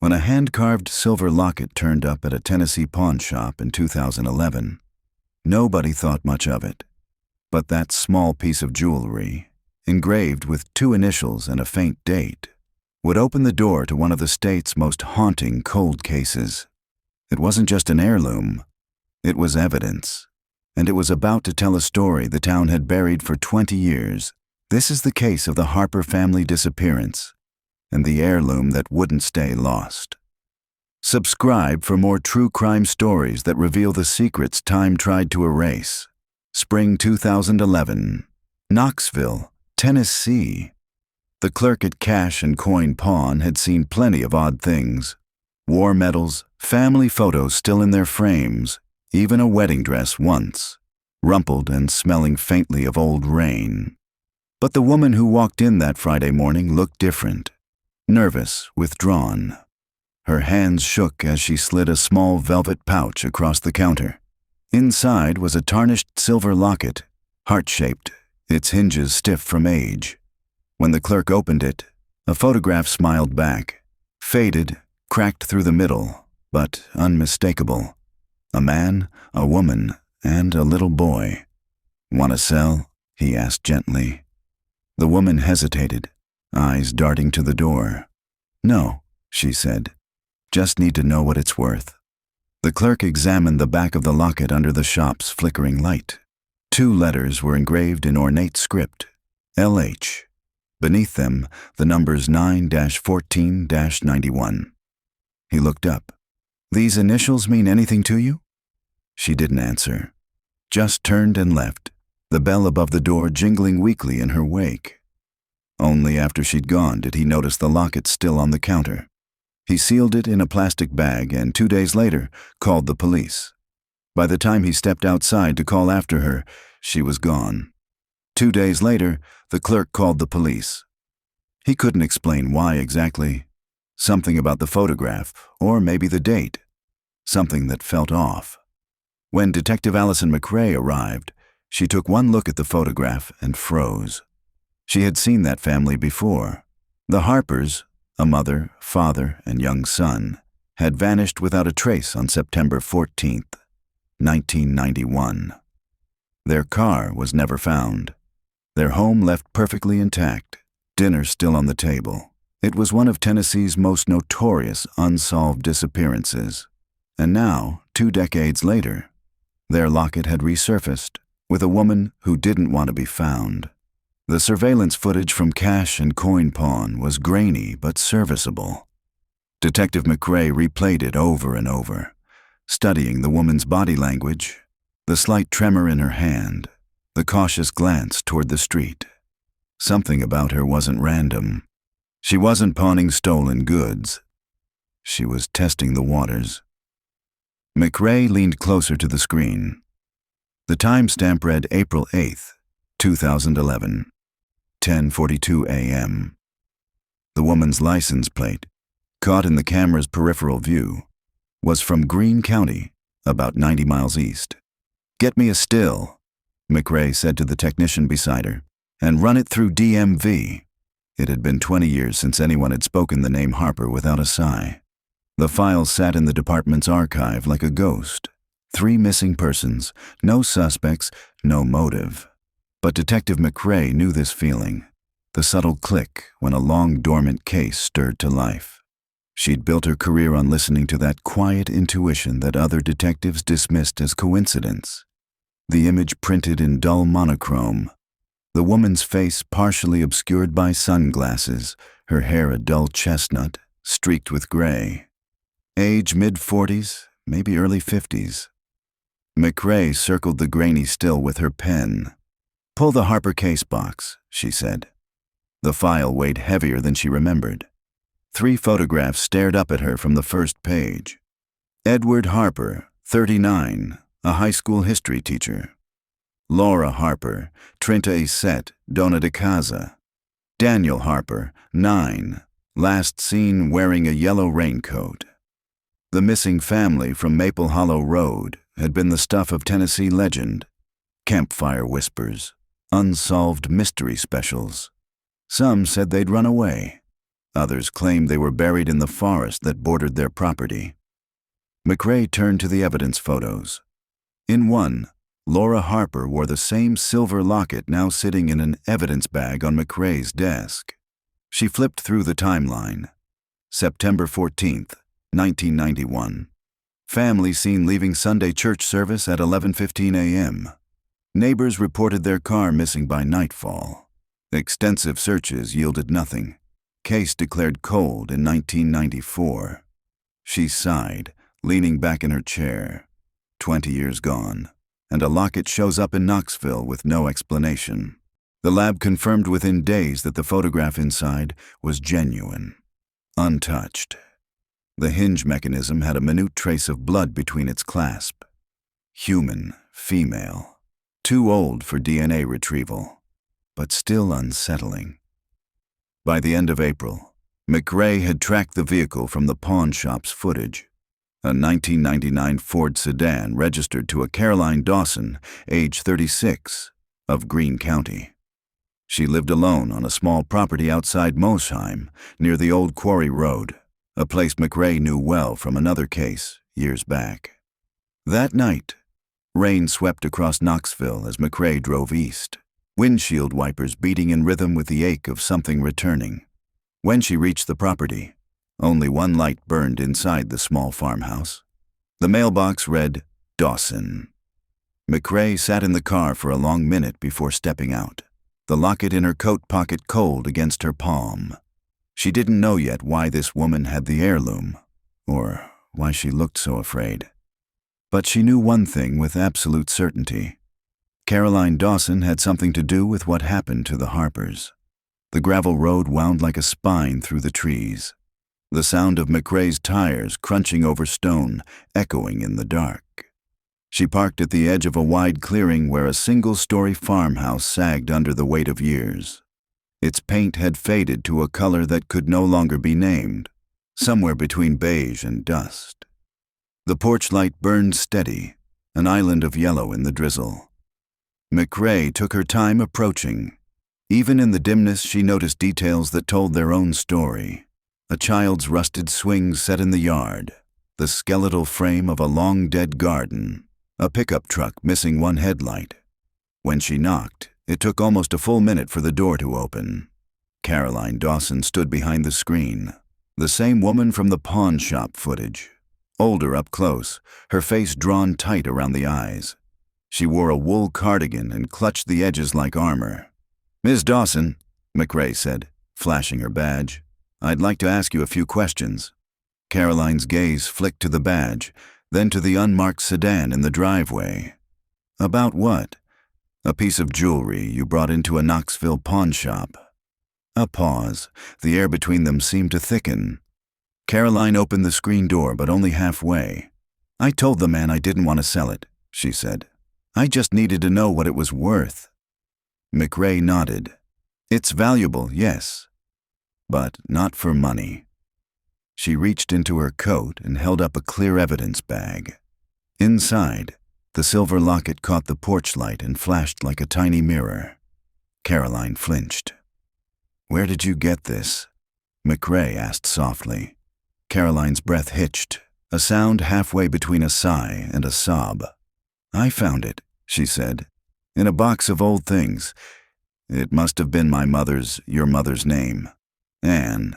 When a hand-carved silver locket turned up at a Tennessee pawn shop in 2011, nobody thought much of it. But that small piece of jewelry, engraved with 2 initials and a faint date, would open the door to one of the state's most haunting cold cases. It wasn't just an heirloom, it was evidence. And it was about to tell a story the town had buried for 20 years. This is the case of the Harper family disappearance, and the heirloom that wouldn't stay lost. Subscribe for more true crime stories that reveal the secrets time tried to erase. Spring 2011, Knoxville, Tennessee. The clerk at Cash and Coin Pawn had seen plenty of odd things. War medals, family photos still in their frames, even a wedding dress once, rumpled and smelling faintly of old rain. But the woman who walked in that Friday morning looked different. Nervous, withdrawn. Her hands shook as she slid a small velvet pouch across the counter. Inside was a tarnished silver locket, heart-shaped, its hinges stiff from age. When the clerk opened it, a photograph smiled back, faded, cracked through the middle, but unmistakable. A man, a woman, and a little boy. "Want to sell?" he asked gently. The woman hesitated, eyes darting to the door. "No," she said. "Just need to know what it's worth." The clerk examined the back of the locket under the shop's flickering light. 2 letters were engraved in ornate script, LH. Beneath them, the numbers 9-14-91. He looked up. "These initials mean anything to you?" She didn't answer, just turned and left, the bell above the door jingling weakly in her wake. Only after she'd gone did he notice the locket still on the counter. He sealed it in a plastic bag and 2 days later called the police. By the time he stepped outside to call after her, she was gone. 2 days later, the clerk called the police. He couldn't explain why exactly. Something about the photograph, or maybe the date. Something that felt off. When Detective Allison McRae arrived, she took one look at the photograph and froze. She had seen that family before. The Harpers, a mother, father, and young son, had vanished without a trace on September 14th, 1991. Their car was never found. Their home left perfectly intact, dinner still on the table. It was one of Tennessee's most notorious unsolved disappearances. And now, 2 decades later, their locket had resurfaced with a woman who didn't want to be found. The surveillance footage from Cash and Coin Pawn was grainy but serviceable. Detective McRae replayed it over and over, studying the woman's body language, the slight tremor in her hand, the cautious glance toward the street. Something about her wasn't random. She wasn't pawning stolen goods. She was testing the waters. McRae leaned closer to the screen. The timestamp read April 8th, 2011, 10:42 a.m. The woman's license plate, caught in the camera's peripheral view, was from Greene County, about 90 miles east. "Get me a still," McRae said to the technician beside her, "and run it through DMV." It had been 20 years since anyone had spoken the name Harper without a sigh. The file sat in the department's archive like a ghost. 3 missing persons, no suspects, no motive. But Detective McRae knew this feeling, the subtle click when a long-dormant case stirred to life. She'd built her career on listening to that quiet intuition that other detectives dismissed as coincidence. The image printed in dull monochrome, the woman's face partially obscured by sunglasses, her hair a dull chestnut, streaked with gray. Age mid-40s, maybe early 50s. McRae circled the grainy still with her pen. "Pull the Harper case box," she said. The file weighed heavier than she remembered. 3 photographs stared up at her from the first page. Edward Harper, 39, a high school history teacher. Laura Harper, 37, donna de casa. Daniel Harper, 9, last seen wearing a yellow raincoat. The missing family from Maple Hollow Road had been the stuff of Tennessee legend, campfire whispers, unsolved mystery specials. Some said they'd run away. Others claimed they were buried in the forest that bordered their property. McRae turned to the evidence photos. In one, Laura Harper wore the same silver locket now sitting in an evidence bag on McRae's desk. She flipped through the timeline. September 14th, 1991. Family seen leaving Sunday church service at 11:15 a.m. Neighbors reported their car missing by nightfall. Extensive searches yielded nothing. Case declared cold in 1994. She sighed, leaning back in her chair. 20 years gone, and a locket shows up in Knoxville with no explanation. The lab confirmed within days that the photograph inside was genuine, untouched. The hinge mechanism had a minute trace of blood between its clasp. Human, female. Too old for DNA retrieval, but still unsettling. By the end of April, McRae had tracked the vehicle from the pawn shop's footage. A 1999 Ford sedan registered to a Caroline Dawson, age 36, of Greene County. She lived alone on a small property outside Mosheim, near the old Quarry Road, a place McRae knew well from another case years back. That night, rain swept across Knoxville as McRae drove east, windshield wipers beating in rhythm with the ache of something returning. When she reached the property, only one light burned inside the small farmhouse. The mailbox read, Dawson. McRae sat in the car for a long minute before stepping out, the locket in her coat pocket cold against her palm. She didn't know yet why this woman had the heirloom, or why she looked so afraid. But she knew one thing with absolute certainty. Caroline Dawson had something to do with what happened to the Harpers. The gravel road wound like a spine through the trees, the sound of McRae's tires crunching over stone echoing in the dark. She parked at the edge of a wide clearing where a single-story farmhouse sagged under the weight of years. Its paint had faded to a color that could no longer be named, somewhere between beige and dust. The porch light burned steady, an island of yellow in the drizzle. McRae took her time approaching. Even in the dimness, she noticed details that told their own story. A child's rusted swing set in the yard, the skeletal frame of a long-dead garden, a pickup truck missing one headlight. When she knocked, it took almost a full minute for the door to open. Caroline Dawson stood behind the screen, the same woman from the pawn shop footage. Older up close, her face drawn tight around the eyes. She wore a wool cardigan and clutched the edges like armor. "Ms. Dawson," McRae said, flashing her badge, "I'd like to ask you a few questions." Caroline's gaze flicked to the badge, then to the unmarked sedan in the driveway. "About what?" "A piece of jewelry you brought into a Knoxville pawn shop." A pause. The air between them seemed to thicken. Caroline opened the screen door, but only halfway. "I told the man I didn't want to sell it," she said. "I just needed to know what it was worth." McRae nodded. "It's valuable, yes, but not for money." She reached into her coat and held up a clear evidence bag. Inside, the silver locket caught the porch light and flashed like a tiny mirror. Caroline flinched. "Where did you get this?" McRae asked softly. Caroline's breath hitched, a sound halfway between a sigh and a sob. "I found it," she said, "in a box of old things. It must have been your mother's name. Anne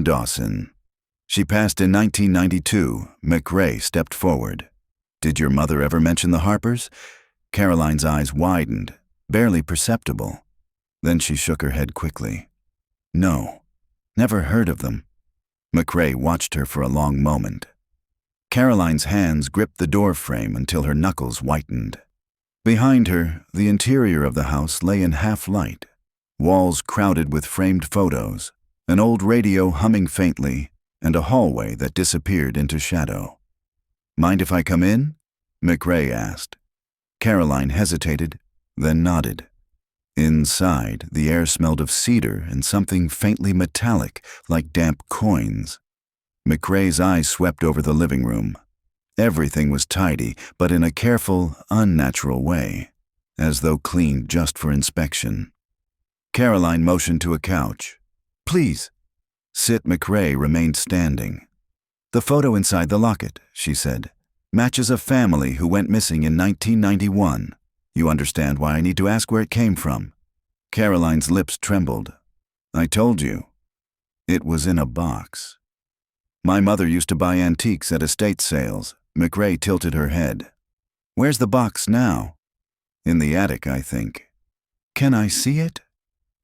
Dawson. She passed in 1992. McRae stepped forward. "Did your mother ever mention the Harpers?" Caroline's eyes widened, barely perceptible. Then she shook her head quickly. "No, never heard of them." McRae watched her for a long moment. Caroline's hands gripped the door frame until her knuckles whitened. Behind her, the interior of the house lay in half-light, walls crowded with framed photos, an old radio humming faintly, and a hallway that disappeared into shadow. "Mind if I come in?" McRae asked. Caroline hesitated, then nodded. Inside, the air smelled of cedar and something faintly metallic, like damp coins. McRae's eyes swept over the living room. Everything was tidy, but in a careful, unnatural way, as though cleaned just for inspection. Caroline motioned to a couch. "Please." Sid McRae remained standing. "The photo inside the locket," she said, "matches a family who went missing in 1991. You understand why I need to ask where it came from?" Caroline's lips trembled. "I told you. It was in a box. My mother used to buy antiques at estate sales." McRae tilted her head. "Where's the box now?" "In the attic, I think." "Can I see it?"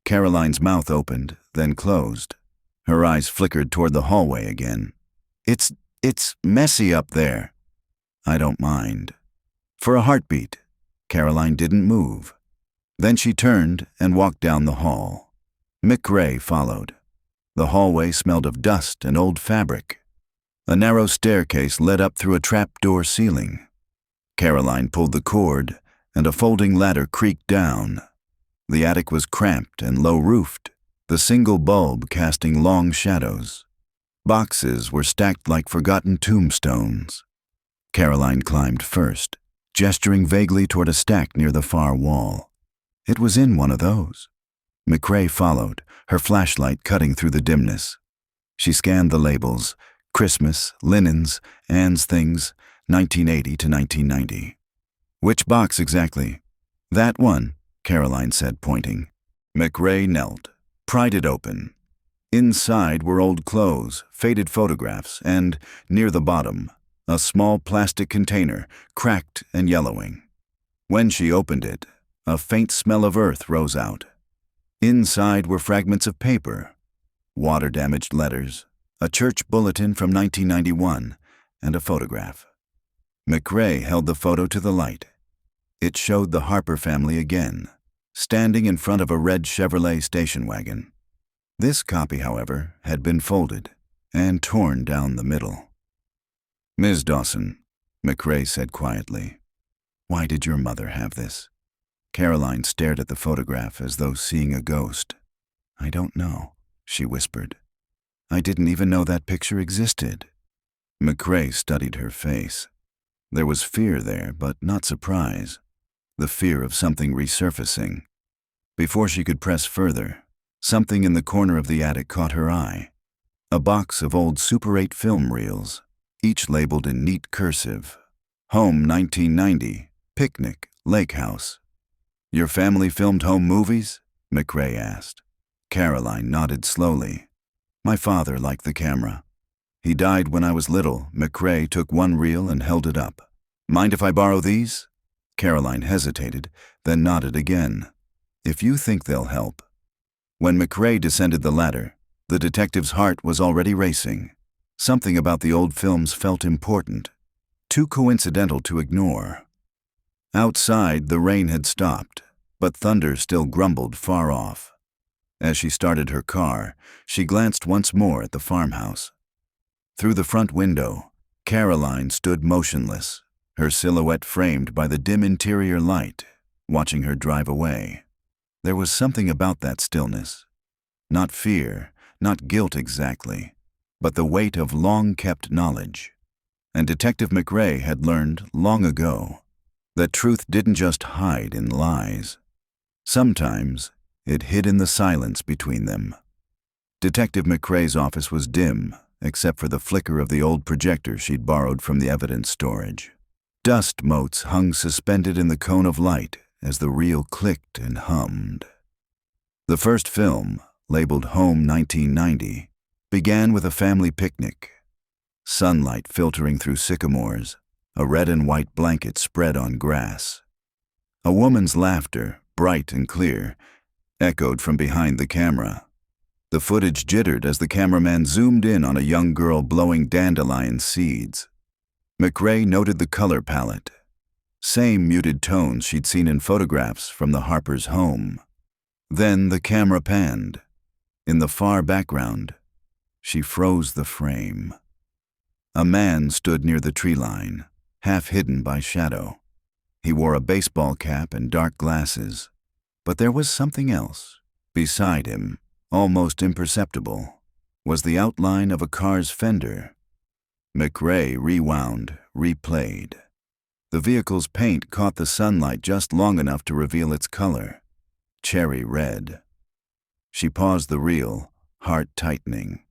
Caroline's mouth opened, then closed. Her eyes flickered toward the hallway again. It's messy up there." "I don't mind." For a heartbeat, Caroline didn't move. Then she turned and walked down the hall. McRae followed. The hallway smelled of dust and old fabric. A narrow staircase led up through a trapdoor ceiling. Caroline pulled the cord, and a folding ladder creaked down. The attic was cramped and low-roofed, the single bulb casting long shadows. Boxes were stacked like forgotten tombstones. Caroline climbed first, gesturing vaguely toward a stack near the far wall. It was in one of those. McRae followed, her flashlight cutting through the dimness. She scanned the labels: Christmas, linens, Anne's things, 1980 to 1990. "Which box exactly?" "That one," Caroline said, pointing. McRae knelt, pried it open. Inside were old clothes, faded photographs, and, near the bottom, a small plastic container, cracked and yellowing. When she opened it, a faint smell of earth rose out. Inside were fragments of paper, water-damaged letters, a church bulletin from 1991, and a photograph. McRae held the photo to the light. It showed the Harper family again, standing in front of a red Chevrolet station wagon. This copy, however, had been folded and torn down the middle. "Ms. Dawson," McRae said quietly, "why did your mother have this?" Caroline stared at the photograph as though seeing a ghost. "I don't know," she whispered. "I didn't even know that picture existed." McRae studied her face. There was fear there, but not surprise. The fear of something resurfacing. Before she could press further, something in the corner of the attic caught her eye. A box of old Super 8 film reels, each labeled in neat cursive. "Home 1990, Picnic, Lake House." "Your family filmed home movies?" McRae asked. Caroline nodded slowly. "My father liked the camera. He died when I was little." McRae took one reel and held it up. "Mind if I borrow these?" Caroline hesitated, then nodded again. "If you think they'll help." When McRae descended the ladder, the detective's heart was already racing. Something about the old films felt important, too coincidental to ignore. Outside, the rain had stopped, but thunder still grumbled far off. As she started her car, she glanced once more at the farmhouse. Through the front window, Caroline stood motionless, her silhouette framed by the dim interior light, watching her drive away. There was something about that stillness. Not fear, not guilt exactly, but the weight of long-kept knowledge. And Detective McRae had learned long ago that truth didn't just hide in lies. Sometimes it hid in the silence between them. Detective McRae's office was dim, except for the flicker of the old projector she'd borrowed from the evidence storage. Dust motes hung suspended in the cone of light as the reel clicked and hummed. The first film, labeled Home 1990, began with a family picnic. Sunlight filtering through sycamores, a red and white blanket spread on grass. A woman's laughter, bright and clear, echoed from behind the camera. The footage jittered as the cameraman zoomed in on a young girl blowing dandelion seeds. McRae noted the color palette. Same muted tones she'd seen in photographs from the Harpers' home. Then the camera panned. In the far background, she froze the frame. A man stood near the tree line, half hidden by shadow. He wore a baseball cap and dark glasses. But there was something else. Beside him, almost imperceptible, was the outline of a car's fender. McRae rewound, replayed. The vehicle's paint caught the sunlight just long enough to reveal its color, cherry red. She paused the reel, heart tightening.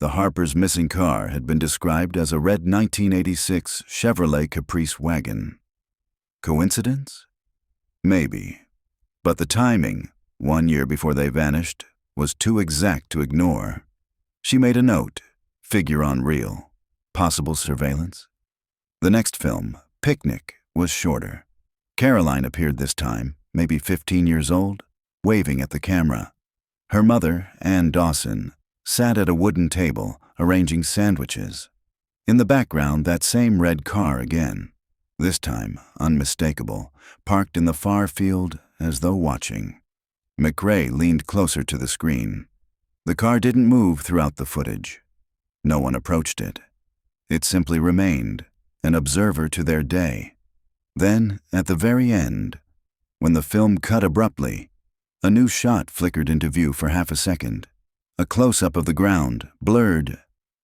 The Harpers' missing car had been described as a red 1986 Chevrolet Caprice wagon. Coincidence? Maybe. But the timing, 1 year before they vanished, was too exact to ignore. She made a note, figure on reel, possible surveillance. The next film, Picnic, was shorter. Caroline appeared this time, maybe 15 years old, waving at the camera. Her mother, Ann Dawson, sat at a wooden table, arranging sandwiches. In the background, that same red car again, this time unmistakable, parked in the far field as though watching. McRae leaned closer to the screen. The car didn't move throughout the footage. No one approached it. It simply remained, an observer to their day. Then, at the very end, when the film cut abruptly, a new shot flickered into view for half a second. A close-up of the ground, blurred,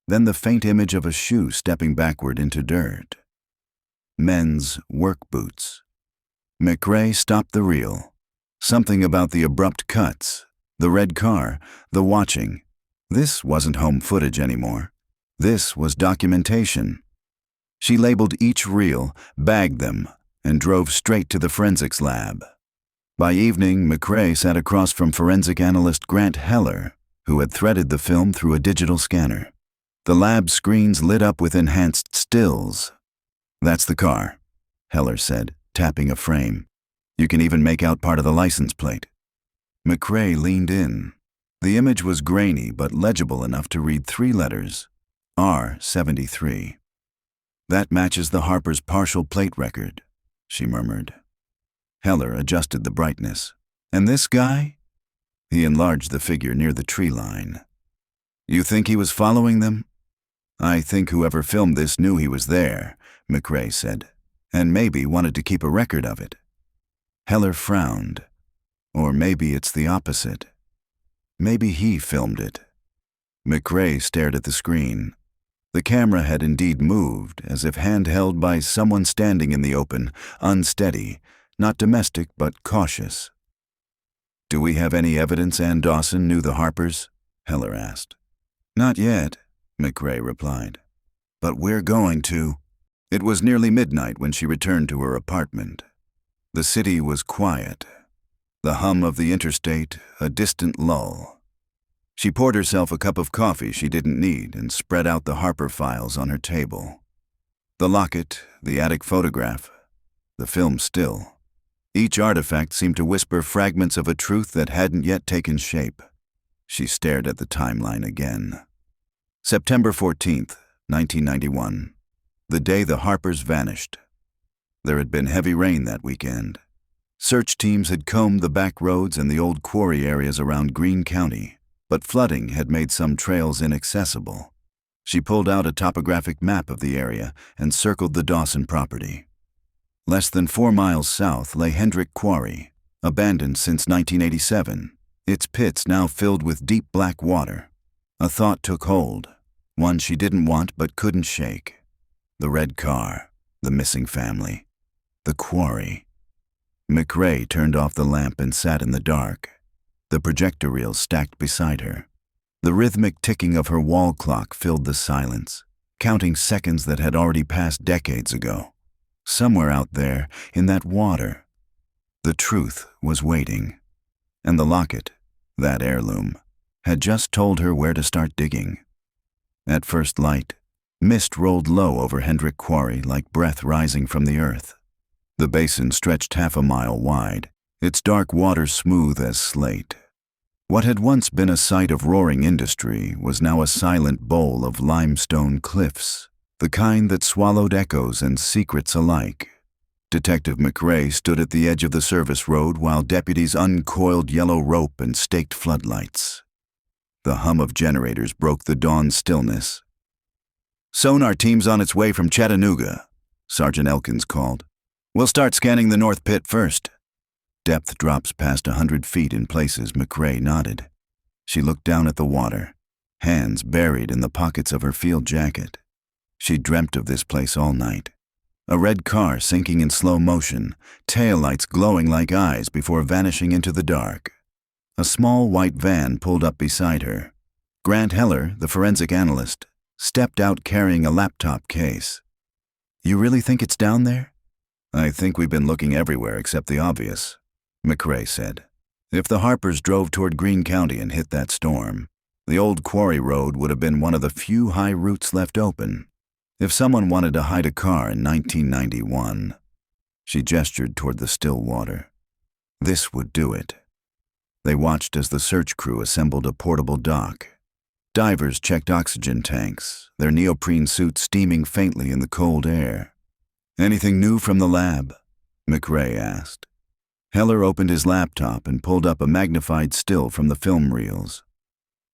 then the faint image of a shoe stepping backward into dirt. Men's work boots. McRae stopped the reel. Something about the abrupt cuts, the red car, the watching. This wasn't home footage anymore. This was documentation. She labeled each reel, bagged them, and drove straight to the forensics lab. By evening, McRae sat across from forensic analyst Grant Heller, who had threaded the film through a digital scanner. The lab screens lit up with enhanced stills. "That's the car," Heller said, tapping a frame. "You can even make out part of the license plate." McRae leaned in. The image was grainy but legible enough to read 3 letters, R73. "That matches the Harpers' partial plate record," she murmured. Heller adjusted the brightness. "And this guy?" He enlarged the figure near the tree line. "You think he was following them?" "I think whoever filmed this knew he was there," McRae said, "and maybe wanted to keep a record of it." Heller frowned. Or maybe it's the opposite. Maybe he filmed it. McRae stared at the screen. The camera had indeed moved, as if handheld by someone standing in the open, unsteady, not domestic but cautious. "Do we have any evidence Ann Dawson knew the Harpers?" Heller asked. "Not yet," McRae replied. "But we're going to." It was nearly midnight when she returned to her apartment. The city was quiet. The hum of the interstate, a distant lull. She poured herself a cup of coffee she didn't need and spread out the Harper files on her table. The locket, the attic photograph, the film still. Each artifact seemed to whisper fragments of a truth that hadn't yet taken shape. She stared at the timeline again. September 14th, 1991. The day the Harpers vanished. There had been heavy rain that weekend. Search teams had combed the back roads and the old quarry areas around Greene County, but flooding had made some trails inaccessible. She pulled out a topographic map of the area and circled the Dawson property. Less than 4 miles south lay Hendrick Quarry, abandoned since 1987, its pits now filled with deep black water. A thought took hold, one she didn't want but couldn't shake. The red car, the missing family, the quarry. McRae turned off the lamp and sat in the dark, the projector reel stacked beside her. The rhythmic ticking of her wall clock filled the silence, counting seconds that had already passed decades ago. Somewhere out there, in that water, the truth was waiting. And the locket, that heirloom, had just told her where to start digging. At first light, mist rolled low over Hendrick Quarry like breath rising from the earth. The basin stretched half a mile wide, its dark water smooth as slate. What had once been a site of roaring industry was now a silent bowl of limestone cliffs, the kind that swallowed echoes and secrets alike. Detective McRae stood at the edge of the service road while deputies uncoiled yellow rope and staked floodlights. The hum of generators broke the dawn stillness. "Sonar team's on its way from Chattanooga," Sergeant Elkins called. "We'll start scanning the north pit first." Depth drops past 100 feet in places, McRae nodded. She looked down at the water, hands buried in the pockets of her field jacket. She dreamt of this place all night. A red car sinking in slow motion, taillights glowing like eyes before vanishing into the dark. A small white van pulled up beside her. Grant Heller, the forensic analyst, stepped out carrying a laptop case. "You really think it's down there?" "I think we've been looking everywhere except the obvious," McRae said. "If the Harpers drove toward Greene County and hit that storm, the old Quarry Road would have been one of the few high routes left open. If someone wanted to hide a car in 1991, she gestured toward the still water, this would do it." They watched as the search crew assembled a portable dock. Divers checked oxygen tanks, their neoprene suits steaming faintly in the cold air. "Anything new from the lab?" McRae asked. Heller opened his laptop and pulled up a magnified still from the film reels.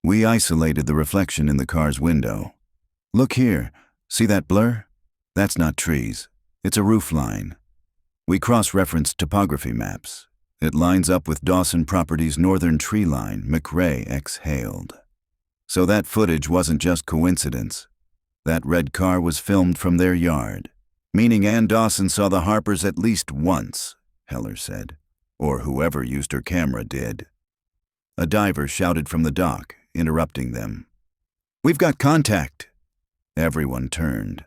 "We isolated the reflection in the car's window. Look here, see that blur? That's not trees, it's a roof line. We cross-referenced topography maps. It lines up with Dawson Properties' northern tree line," McRae exhaled. "So that footage wasn't just coincidence. That red car was filmed from their yard, meaning Ann Dawson saw the Harpers at least once," Heller said. "Or whoever used her camera did." A diver shouted from the dock, interrupting them. "We've got contact." Everyone turned.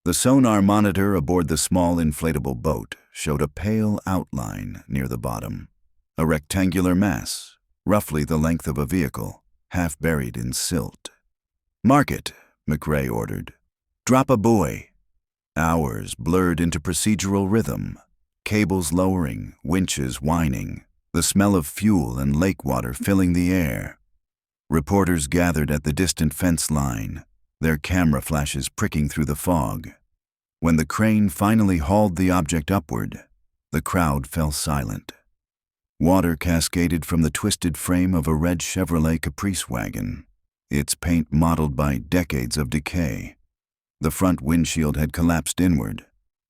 The sonar monitor aboard the small inflatable boat showed a pale outline near the bottom, a rectangular mass, roughly the length of a vehicle, half buried in silt. "Mark it," McRae ordered. "Drop a buoy." Hours blurred into procedural rhythm, cables lowering, winches whining, the smell of fuel and lake water filling the air. Reporters gathered at the distant fence line, their camera flashes pricking through the fog. When the crane finally hauled the object upward, the crowd fell silent. Water cascaded from the twisted frame of a red Chevrolet Caprice wagon, its paint mottled by decades of decay. The front windshield had collapsed inward.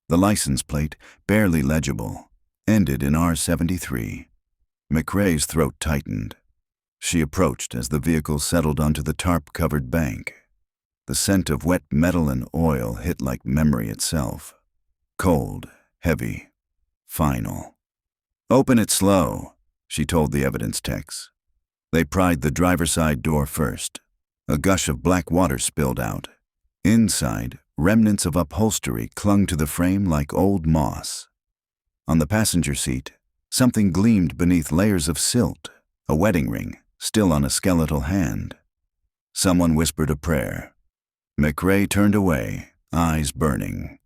The license plate, barely legible, ended in R73. McRae's throat tightened. She approached as the vehicle settled onto the tarp-covered bank. The scent of wet metal and oil hit like memory itself. Cold, heavy, final. "Open it slow," she told the evidence techs. They pried the driver's side door first. A gush of black water spilled out. Inside, remnants of upholstery clung to the frame like old moss. On the passenger seat, something gleamed beneath layers of silt, a wedding ring, still on a skeletal hand. Someone whispered a prayer. McRae turned away, eyes burning.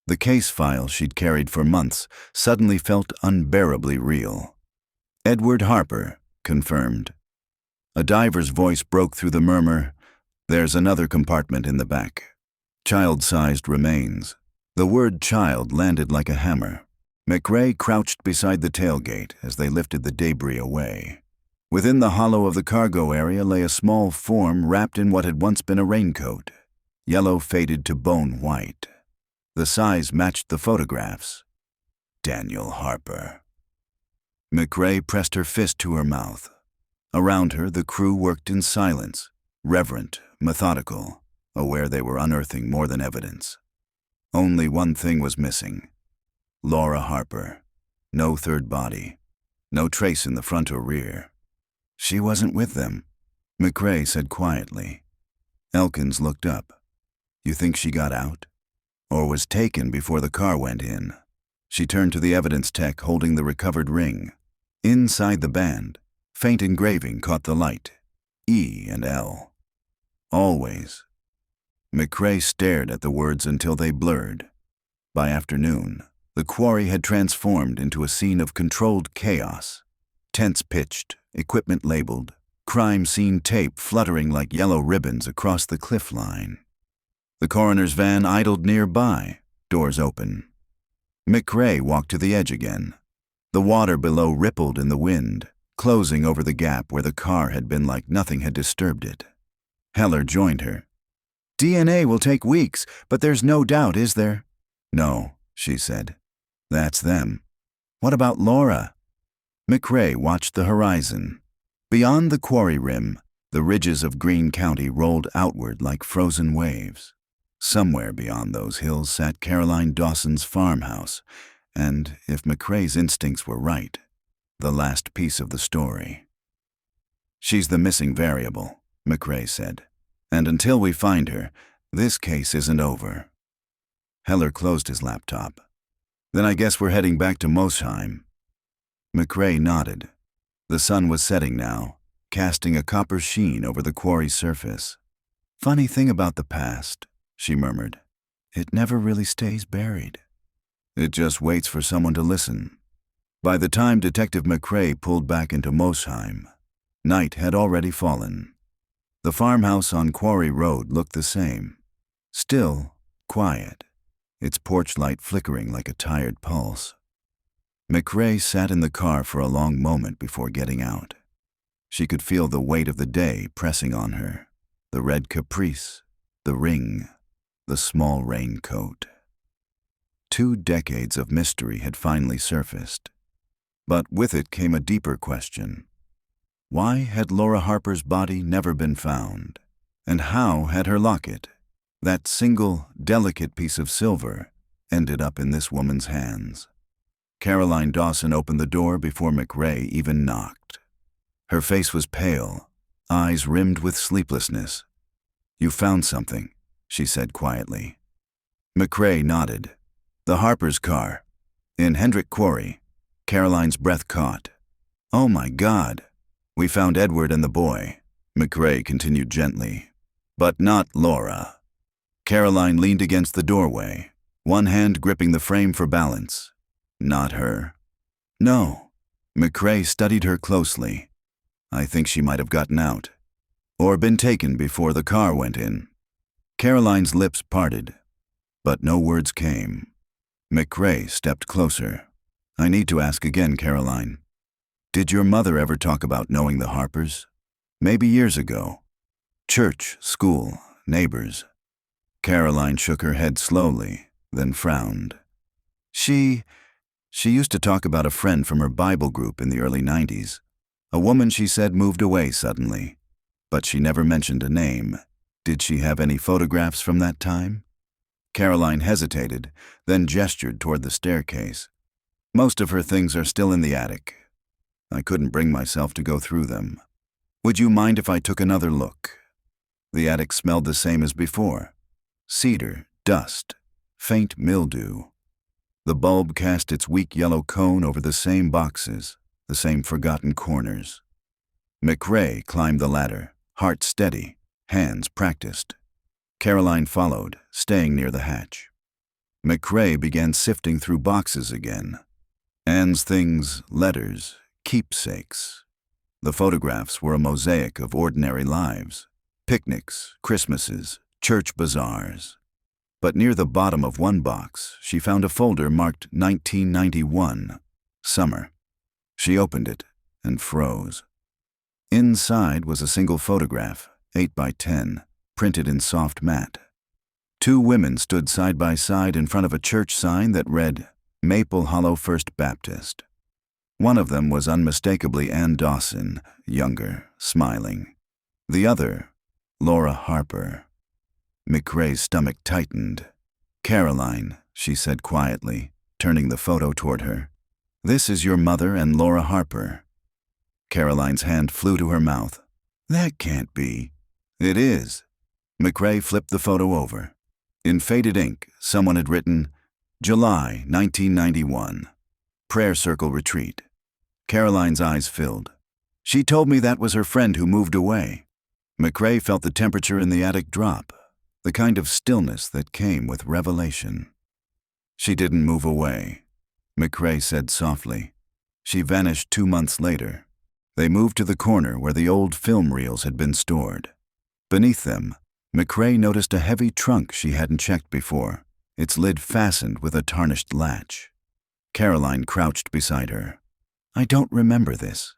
The case file she'd carried for months suddenly felt unbearably real. "Edward Harper," confirmed. A diver's voice broke through the murmur. "There's another compartment in the back. Child-sized remains." The word child landed like a hammer. McRae crouched beside the tailgate as they lifted the debris away. Within the hollow of the cargo area lay a small form wrapped in what had once been a raincoat, yellow faded to bone white. The size matched the photographs. Daniel Harper. McRae pressed her fist to her mouth. Around her, the crew worked in silence, reverent, methodical, aware they were unearthing more than evidence. Only one thing was missing. Laura Harper. No third body. No trace in the front or rear. She wasn't with them, McRae said quietly. Elkins looked up. "You think she got out? Or was taken before the car went in?" She turned to the evidence tech holding the recovered ring. Inside the band, faint engraving caught the light. E and L. Always. McRae stared at the words until they blurred. By afternoon, the quarry had transformed into a scene of controlled chaos. Tents pitched, equipment labeled, crime scene tape fluttering like yellow ribbons across the cliff line. The coroner's van idled nearby, doors open. McRae walked to the edge again. The water below rippled in the wind, closing over the gap where the car had been like nothing had disturbed it. Heller joined her. "DNA will take weeks, but there's no doubt, is there?" "No," she said. "That's them." "What about Laura?" McRae watched the horizon. Beyond the quarry rim, the ridges of Greene County rolled outward like frozen waves. Somewhere beyond those hills sat Caroline Dawson's farmhouse, and, if McRae's instincts were right, the last piece of the story. "She's the missing variable," McRae said. "And until we find her, this case isn't over." Heller closed his laptop. "Then I guess we're heading back to Mosheim." McRae nodded. The sun was setting now, casting a copper sheen over the quarry surface. "Funny thing about the past," she murmured. "It never really stays buried. It just waits for someone to listen." By the time Detective McRae pulled back into Mosheim, night had already fallen. The farmhouse on Quarry Road looked the same. Still, quiet, its porch light flickering like a tired pulse. McRae sat in the car for a long moment before getting out. She could feel the weight of the day pressing on her. The red caprice, the ring, the small raincoat. 2 decades of mystery had finally surfaced. But with it came a deeper question. Why had Laura Harper's body never been found? And how had her locket, that single, delicate piece of silver, ended up in this woman's hands? Caroline Dawson opened the door before McRae even knocked. Her face was pale, eyes rimmed with sleeplessness. "You found something," she said quietly. McRae nodded. "The Harper's car. In Hendrick Quarry." Caroline's breath caught. "Oh my God. We found Edward and the boy," McRae continued gently. "But not Laura." Caroline leaned against the doorway, one hand gripping the frame for balance. "Not her." "No." McRae studied her closely. "I think she might have gotten out. Or been taken before the car went in." Caroline's lips parted, but no words came. McRae stepped closer. "I need to ask again, Caroline. Did your mother ever talk about knowing the Harpers? Maybe years ago. Church, school, neighbors." Caroline shook her head slowly, then frowned. She used to talk about a friend from her Bible group in the early 90s. A woman she said moved away suddenly. But she never mentioned a name. Did she have any photographs from that time? Caroline hesitated, then gestured toward the staircase. "Most of her things are still in the attic. I couldn't bring myself to go through them. Would you mind if I took another look?" The attic smelled the same as before. Cedar, dust, faint mildew. The bulb cast its weak yellow cone over the same boxes, the same forgotten corners. McRae climbed the ladder, heart steady, hands practiced. Caroline followed, staying near the hatch. McRae began sifting through boxes again. Anne's things, letters, keepsakes. The photographs were a mosaic of ordinary lives. Picnics, Christmases, church bazaars. But near the bottom of one box, she found a folder marked 1991, summer. She opened it and froze. Inside was a single photograph, 8 by 10, printed in soft matte. 2 women stood side by side in front of a church sign that read, Maple Hollow First Baptist. One of them was unmistakably Ann Dawson, younger, smiling. The other, Laura Harper. McRae's stomach tightened. "Caroline," she said quietly, turning the photo toward her. "This is your mother and Laura Harper." Caroline's hand flew to her mouth. "That can't be." "It is." McRae flipped the photo over. In faded ink, someone had written, July 1991, Prayer Circle Retreat. Caroline's eyes filled. "She told me that was her friend who moved away." McRae felt the temperature in the attic drop, the kind of stillness that came with revelation. "She didn't move away," McRae said softly. "She vanished 2 months later. They moved to the corner where the old film reels had been stored. Beneath them, McRae noticed a heavy trunk she hadn't checked before, its lid fastened with a tarnished latch. Caroline crouched beside her. "I don't remember this."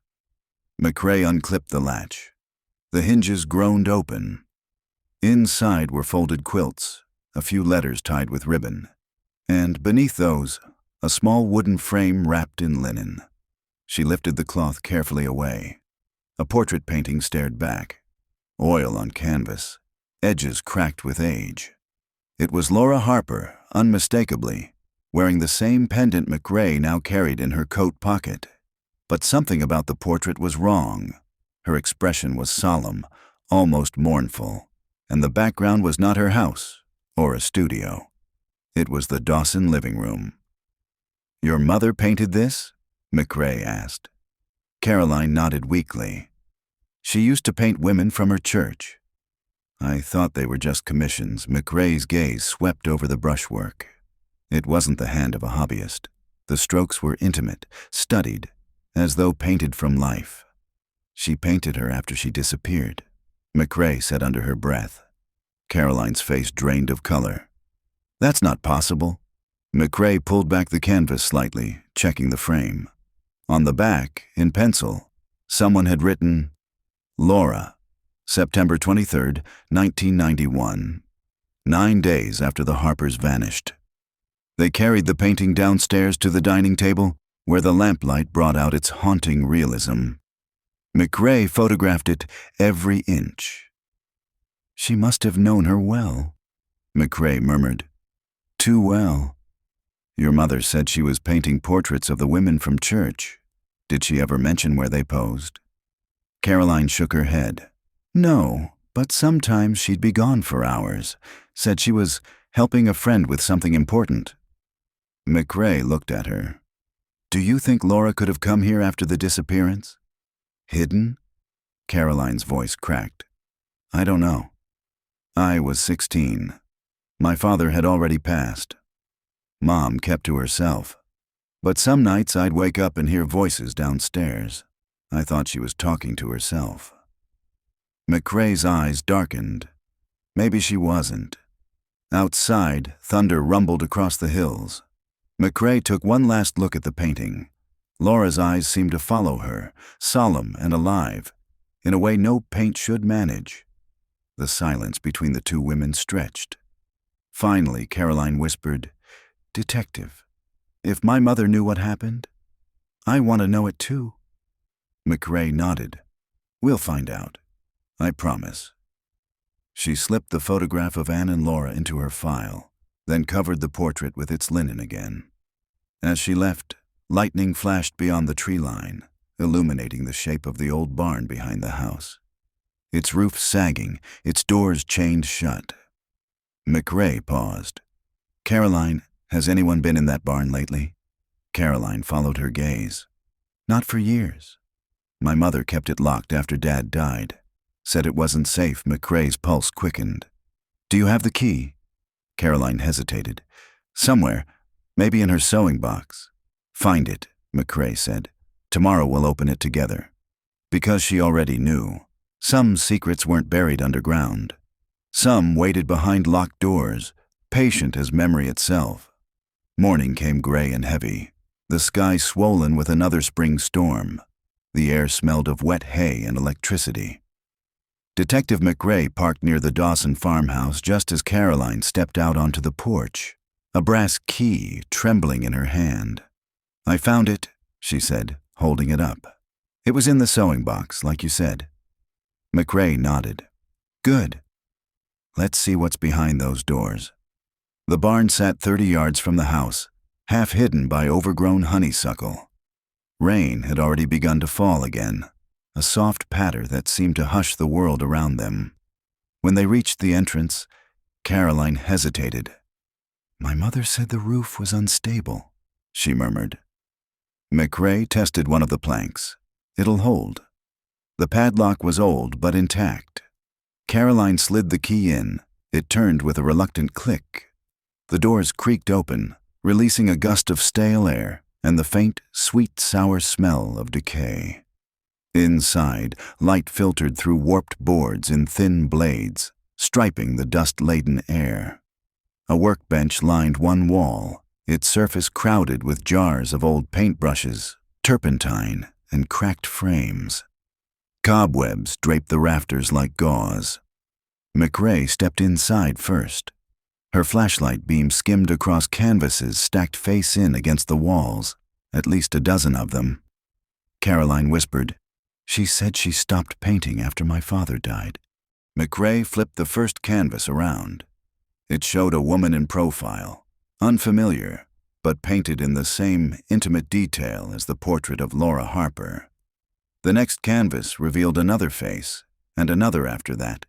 McRae unclipped the latch. The hinges groaned open. Inside were folded quilts, a few letters tied with ribbon, and beneath those, a small wooden frame wrapped in linen. She lifted the cloth carefully away. A portrait painting stared back. Oil on canvas, edges cracked with age. It was Laura Harper, unmistakably, wearing the same pendant McRae now carried in her coat pocket. But something about the portrait was wrong. Her expression was solemn, almost mournful, and the background was not her house or a studio. It was the Dawson living room. "Your mother painted this?" McRae asked. Caroline nodded weakly. "She used to paint women from her church." "I thought they were just commissions." McRae's gaze swept over the brushwork. It wasn't the hand of a hobbyist. The strokes were intimate, studied, as though painted from life. "She painted her after she disappeared," McRae said under her breath. Caroline's face drained of color. "That's not possible." McRae pulled back the canvas slightly, checking the frame. On the back, in pencil, someone had written, "Laura, September 23, 1991, 9 days after the Harpers vanished." They carried the painting downstairs to the dining table, where the lamplight brought out its haunting realism. McRae photographed it every inch. "She must have known her well," McRae murmured. "Too well. Your mother said she was painting portraits of the women from church. Did she ever mention where they posed?" Caroline shook her head. "No, but sometimes she'd be gone for hours. Said she was helping a friend with something important." McRae looked at her. "Do you think Laura could have come here after the disappearance? Hidden?" Caroline's voice cracked. "I don't know. I was 16. My father had already passed. Mom kept to herself. But some nights I'd wake up and hear voices downstairs. I thought she was talking to herself." McRae's eyes darkened. Maybe she wasn't. Outside, thunder rumbled across the hills. McRae took one last look at the painting. Laura's eyes seemed to follow her, solemn and alive, in a way no paint should manage. The silence between the two women stretched. Finally, Caroline whispered, "Detective, if my mother knew what happened, I want to know it too." McRae nodded. "We'll find out. I promise." She slipped the photograph of Anne and Laura into her file, then covered the portrait with its linen again. As she left, lightning flashed beyond the tree line, illuminating the shape of the old barn behind the house. Its roof sagging, its doors chained shut. McRae paused. "Caroline, has anyone been in that barn lately?" Caroline followed her gaze. "Not for years. My mother kept it locked after Dad died. Said it wasn't safe." McRae's pulse quickened. "Do you have the key?" Caroline hesitated. "Somewhere, maybe in her sewing box." "Find it," McRae said. "Tomorrow we'll open it together." Because she already knew. Some secrets weren't buried underground. Some waited behind locked doors, patient as memory itself. Morning came gray and heavy, the sky swollen with another spring storm. The air smelled of wet hay and electricity. Detective McRae parked near the Dawson farmhouse just as Caroline stepped out onto the porch, a brass key trembling in her hand. "I found it," she said, holding it up. "It was in the sewing box, like you said." McRae nodded. "Good. Let's see what's behind those doors." The barn sat 30 yards from the house, half hidden by overgrown honeysuckle. Rain had already begun to fall again, a soft patter that seemed to hush the world around them. When they reached the entrance, Caroline hesitated. "My mother said the roof was unstable," she murmured. McRae tested one of the planks. "It'll hold." The padlock was old but intact. Caroline slid the key in. It turned with a reluctant click. The doors creaked open, releasing a gust of stale air and the faint, sweet, sour smell of decay. Inside, light filtered through warped boards in thin blades, striping the dust-laden air. A workbench lined one wall, its surface crowded with jars of old paintbrushes, turpentine, and cracked frames. Cobwebs draped the rafters like gauze. McRae stepped inside first. Her flashlight beam skimmed across canvases stacked face in against the walls, at least a dozen of them. Caroline whispered, "She said she stopped painting after my father died." McRae flipped the first canvas around. It showed a woman in profile, unfamiliar, but painted in the same intimate detail as the portrait of Laura Harper. The next canvas revealed another face, and another after that.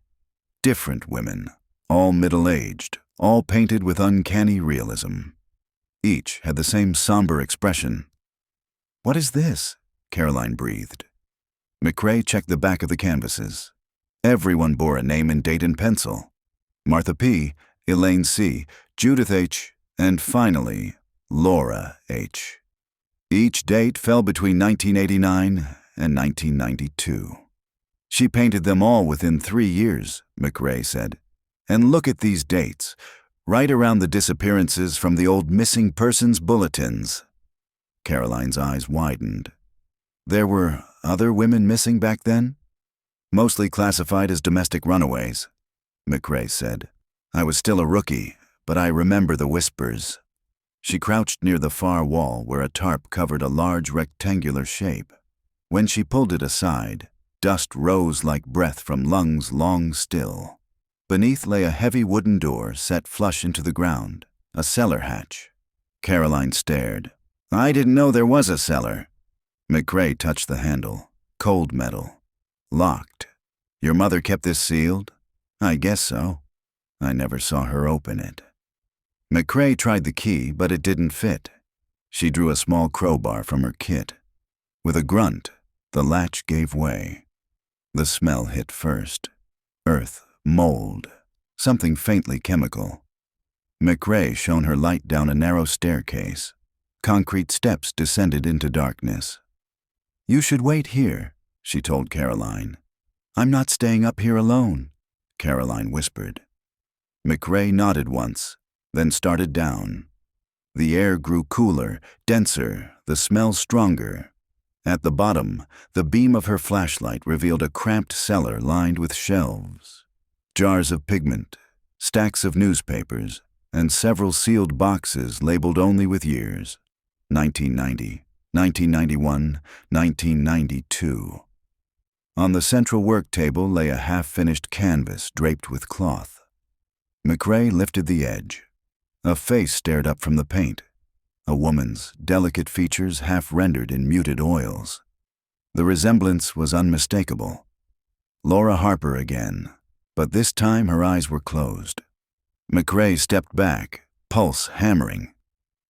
Different women, all middle-aged, all painted with uncanny realism. Each had the same somber expression. "What is this?" Caroline breathed. McRae checked the back of the canvases. Everyone bore a name and date in pencil. Martha P., Elaine C., Judith H., and finally, Laura H. Each date fell between 1989 and 1992. "She painted them all within 3 years," McRae said. "And look at these dates, right around the disappearances from the old missing persons bulletins." Caroline's eyes widened. "There were other women missing back then?" "Mostly classified as domestic runaways," McRae said. "I was still a rookie, but I remember the whispers." She crouched near the far wall where a tarp covered a large rectangular shape. When she pulled it aside, dust rose like breath from lungs long still. Beneath lay a heavy wooden door set flush into the ground, a cellar hatch. Caroline stared. "I didn't know there was a cellar." McRae touched the handle. Cold metal. Locked. "Your mother kept this sealed?" "I guess so. I never saw her open it." McRae tried the key, but it didn't fit. She drew a small crowbar from her kit. With a grunt, the latch gave way. The smell hit first. Earth, mold, something faintly chemical. McRae shone her light down a narrow staircase. Concrete steps descended into darkness. "You should wait here," she told Caroline. "I'm not staying up here alone," Caroline whispered. McRae nodded once, then started down. The air grew cooler, denser, the smell stronger. At the bottom, the beam of her flashlight revealed a cramped cellar lined with shelves. Jars of pigment, stacks of newspapers, and several sealed boxes labeled only with years. 1990, 1991, 1992. On the central work table lay a half-finished canvas draped with cloth. McRae lifted the edge. A face stared up from the paint. A woman's, delicate features half-rendered in muted oils. The resemblance was unmistakable. Laura Harper again, but this time her eyes were closed. McRae stepped back, pulse hammering.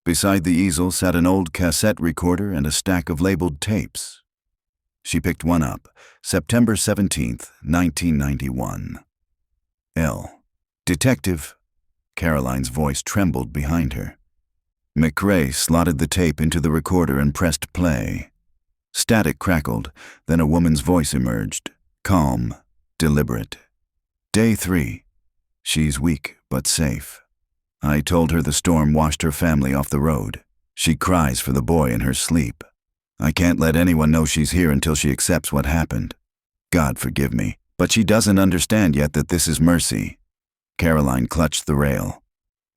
Beside the easel sat an old cassette recorder and a stack of labeled tapes. She picked one up, September 17th, 1991. L. "Detective." Caroline's voice trembled behind her. McRae slotted the tape into the recorder and pressed play. Static crackled, then a woman's voice emerged, calm, deliberate. "Day 3. She's weak but safe. I told her the storm washed her family off the road. She cries for the boy in her sleep. I can't let anyone know she's here until she accepts what happened. God forgive me, but she doesn't understand yet that this is mercy." Caroline clutched the rail.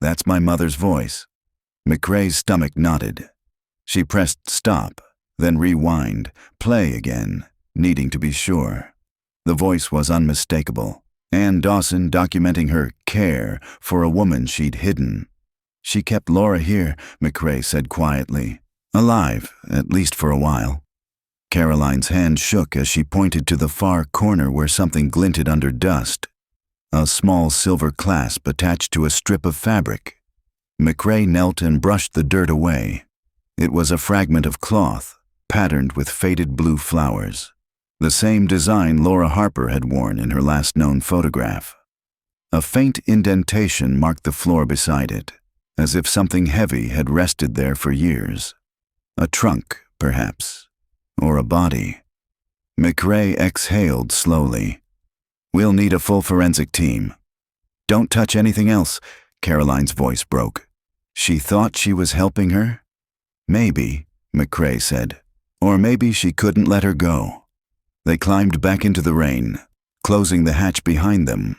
"That's my mother's voice." McRae's stomach knotted. She pressed stop, then rewind, play again, needing to be sure. The voice was unmistakable. Ann Dawson documenting her care for a woman she'd hidden. "She kept Laura here," McRae said quietly. "Alive, at least for a while." Caroline's hand shook as she pointed to the far corner where something glinted under dust. A small silver clasp attached to a strip of fabric. McRae knelt and brushed the dirt away. It was a fragment of cloth, patterned with faded blue flowers. The same design Laura Harper had worn in her last known photograph. A faint indentation marked the floor beside it, as if something heavy had rested there for years. A trunk, perhaps, or a body. McRae exhaled slowly. "We'll need a full forensic team." "Don't touch anything else," Caroline's voice broke. She thought she was helping her? Maybe, McRae said. Or maybe she couldn't let her go. They climbed back into the rain, closing the hatch behind them.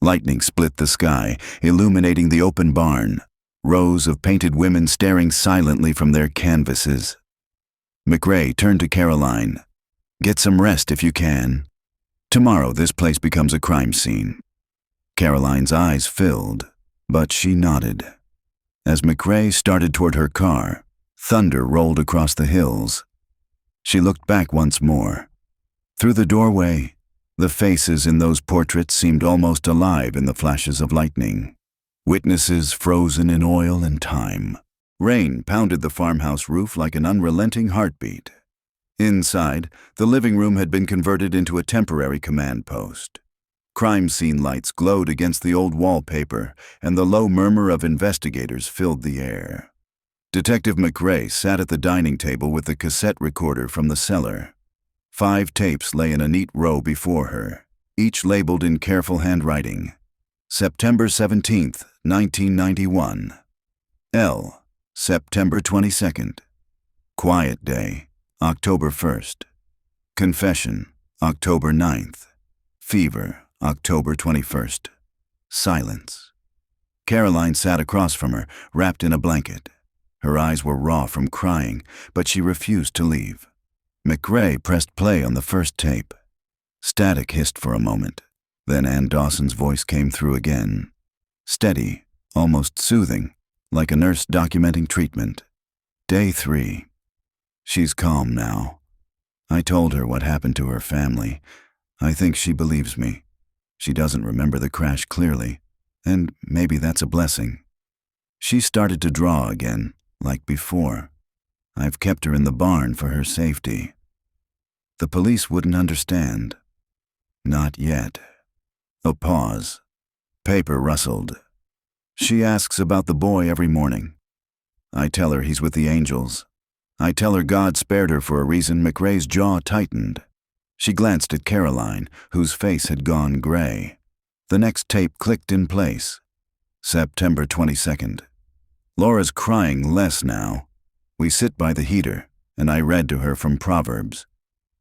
Lightning split the sky, illuminating the open barn, rows of painted women staring silently from their canvases. McRae turned to Caroline. "Get some rest if you can. Tomorrow this place becomes a crime scene." Caroline's eyes filled, but she nodded. As McRae started toward her car, thunder rolled across the hills. She looked back once more. Through the doorway, The faces in those portraits seemed almost alive in the flashes of lightning. Witnesses frozen in oil and time. Rain pounded the farmhouse roof like an unrelenting heartbeat. Inside, the living room had been converted into a temporary command post. Crime scene lights glowed against the old wallpaper, and the low murmur of investigators filled the air. Detective McRae sat at the dining table with the cassette recorder from the cellar. 5 tapes lay in a neat row before her, each labeled in careful handwriting. September 17th, 1991. L. September 22nd. Quiet Day, October 1st. Confession, October 9th. Fever, October 21st. Silence. Caroline sat across from her, wrapped in a blanket. Her eyes were raw from crying, but she refused to leave. McRae pressed play on the first tape. Static hissed for a moment. Then Ann Dawson's voice came through again. Steady, almost soothing, like a nurse documenting treatment. Day 3. She's calm now. I told her what happened to her family. I think she believes me. She doesn't remember the crash clearly, and maybe that's a blessing. She started to draw again, like before. I've kept her in the barn for her safety. The police wouldn't understand. Not yet. A pause. Paper rustled. She asks about the boy every morning. I tell her he's with the angels. I tell her God spared her for a reason. McRae's jaw tightened. She glanced at Caroline, whose face had gone gray. The next tape clicked in place. September 22nd. Laura's crying less now. We sit by the heater, and I read to her from Proverbs.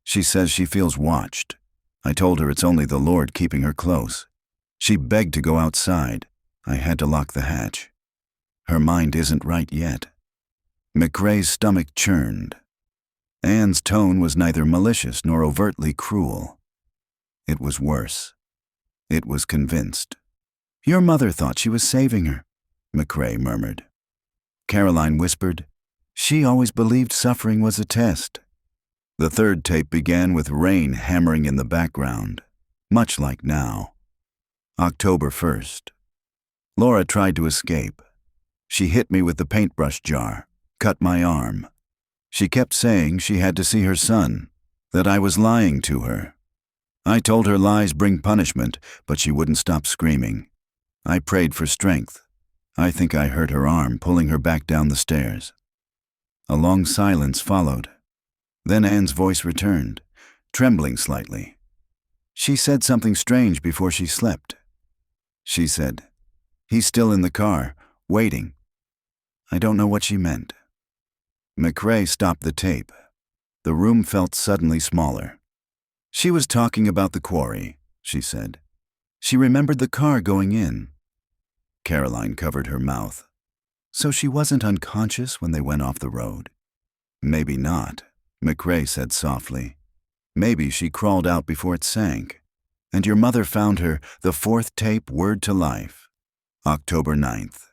She says she feels watched. I told her it's only the Lord keeping her close. She begged to go outside. I had to lock the hatch. Her mind isn't right yet. McRae's stomach churned. Anne's tone was neither malicious nor overtly cruel. It was worse. It was convinced. Your mother thought she was saving her, McRae murmured. Caroline whispered, she always believed suffering was a test. The third tape began with rain hammering in the background, much like now. October 1st. Laura tried to escape. She hit me with the paintbrush jar, cut my arm. She kept saying she had to see her son, that I was lying to her. I told her lies bring punishment, but she wouldn't stop screaming. I prayed for strength. I think I hurt her arm, pulling her back down the stairs. A long silence followed. Then Anne's voice returned, trembling slightly. She said something strange before she slept. She said, he's still in the car, waiting. I don't know what she meant. McRae stopped the tape. The room felt suddenly smaller. She was talking about the quarry, she said. She remembered the car going in. Caroline covered her mouth. So she wasn't unconscious when they went off the road? Maybe not, McRae said softly. Maybe she crawled out before it sank. And your mother found her, the fourth tape, Word to Life. October 9th.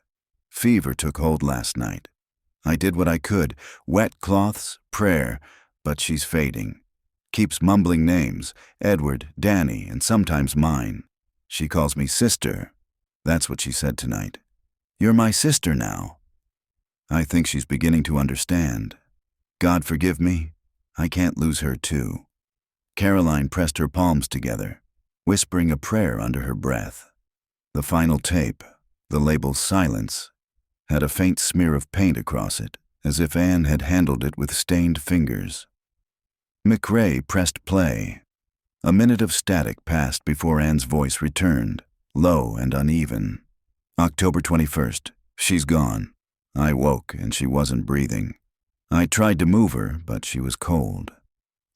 Fever took hold last night. I did what I could, wet cloths, prayer, but she's fading. Keeps mumbling names, Edward, Danny, and sometimes mine. She calls me sister. That's what she said tonight. You're my sister now. I think she's beginning to understand. God forgive me, I can't lose her too. Caroline pressed her palms together, whispering a prayer under her breath. The final tape, the label Silence, had a faint smear of paint across it, as if Anne had handled it with stained fingers. McRae pressed play. A minute of static passed before Anne's voice returned, low and uneven. October 21st. She's gone. I woke and she wasn't breathing. I tried to move her, but she was cold.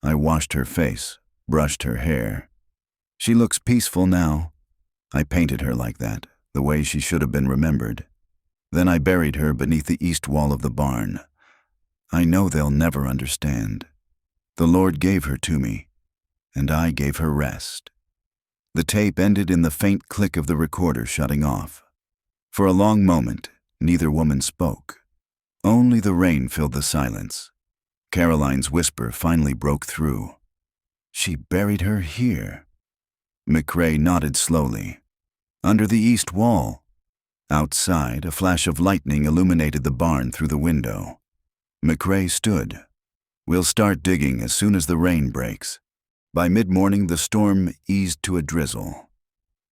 I washed her face, brushed her hair. She looks peaceful now. I painted her like that, the way she should have been remembered. Then I buried her beneath the east wall of the barn. I know they'll never understand. The Lord gave her to me, and I gave her rest. The tape ended in the faint click of the recorder shutting off. For a long moment, neither woman spoke. Only the rain filled the silence. Caroline's whisper finally broke through. She buried her here. McRae nodded slowly. Under the east wall. Outside, a flash of lightning illuminated the barn through the window. McRae stood. We'll start digging as soon as the rain breaks. By mid-morning, the storm eased to a drizzle.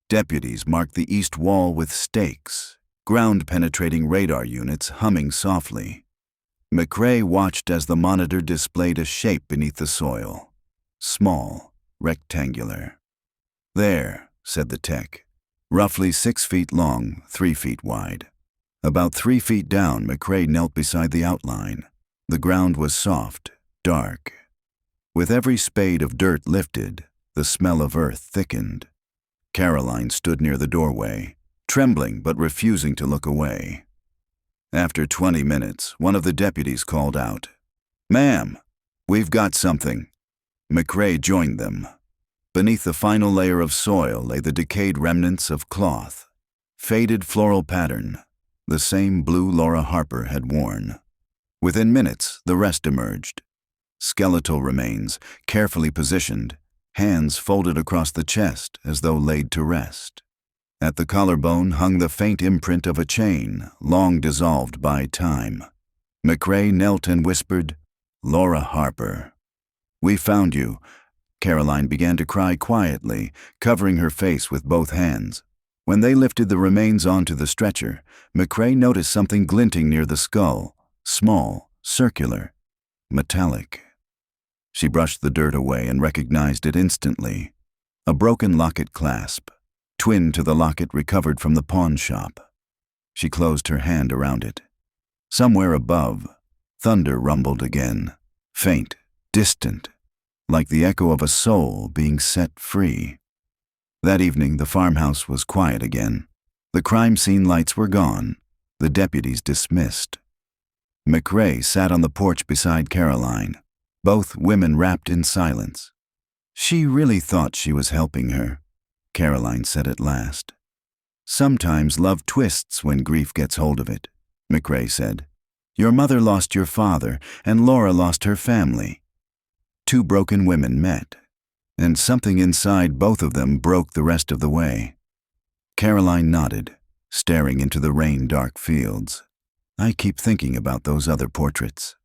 Deputies marked the east wall with stakes, ground-penetrating radar units humming softly. McRae watched as the monitor displayed a shape beneath the soil. Small, rectangular. There, said the tech. Roughly 6 feet long, 3 feet wide. About 3 feet down, McRae knelt beside the outline. The ground was soft, dark. With every spade of dirt lifted, the smell of earth thickened. Caroline stood near the doorway, trembling but refusing to look away. After 20 minutes, one of the deputies called out, "Ma'am, we've got something." McRae joined them. Beneath the final layer of soil lay the decayed remnants of cloth. Faded floral pattern, the same blue Laura Harper had worn. Within minutes, the rest emerged. Skeletal remains, carefully positioned, hands folded across the chest as though laid to rest. At the collarbone hung the faint imprint of a chain, long dissolved by time. McRae knelt and whispered, "Laura Harper." "We found you." Caroline began to cry quietly, covering her face with both hands. When they lifted the remains onto the stretcher, McRae noticed something glinting near the skull, small, circular, metallic. She brushed the dirt away and recognized it instantly. A broken locket clasp, twin to the locket recovered from the pawn shop. She closed her hand around it. Somewhere above, thunder rumbled again, faint, distant, like the echo of a soul being set free. That evening, the farmhouse was quiet again. The crime scene lights were gone, the deputies dismissed. McRae sat on the porch beside Caroline, both women wrapped in silence. She really thought she was helping her, Caroline said at last. "Sometimes love twists when grief gets hold of it," McRae said. "Your mother lost your father, and Laura lost her family. 2 broken women met, and something inside both of them broke the rest of the way." Caroline nodded, staring into the rain-dark fields. "I keep thinking about those other portraits."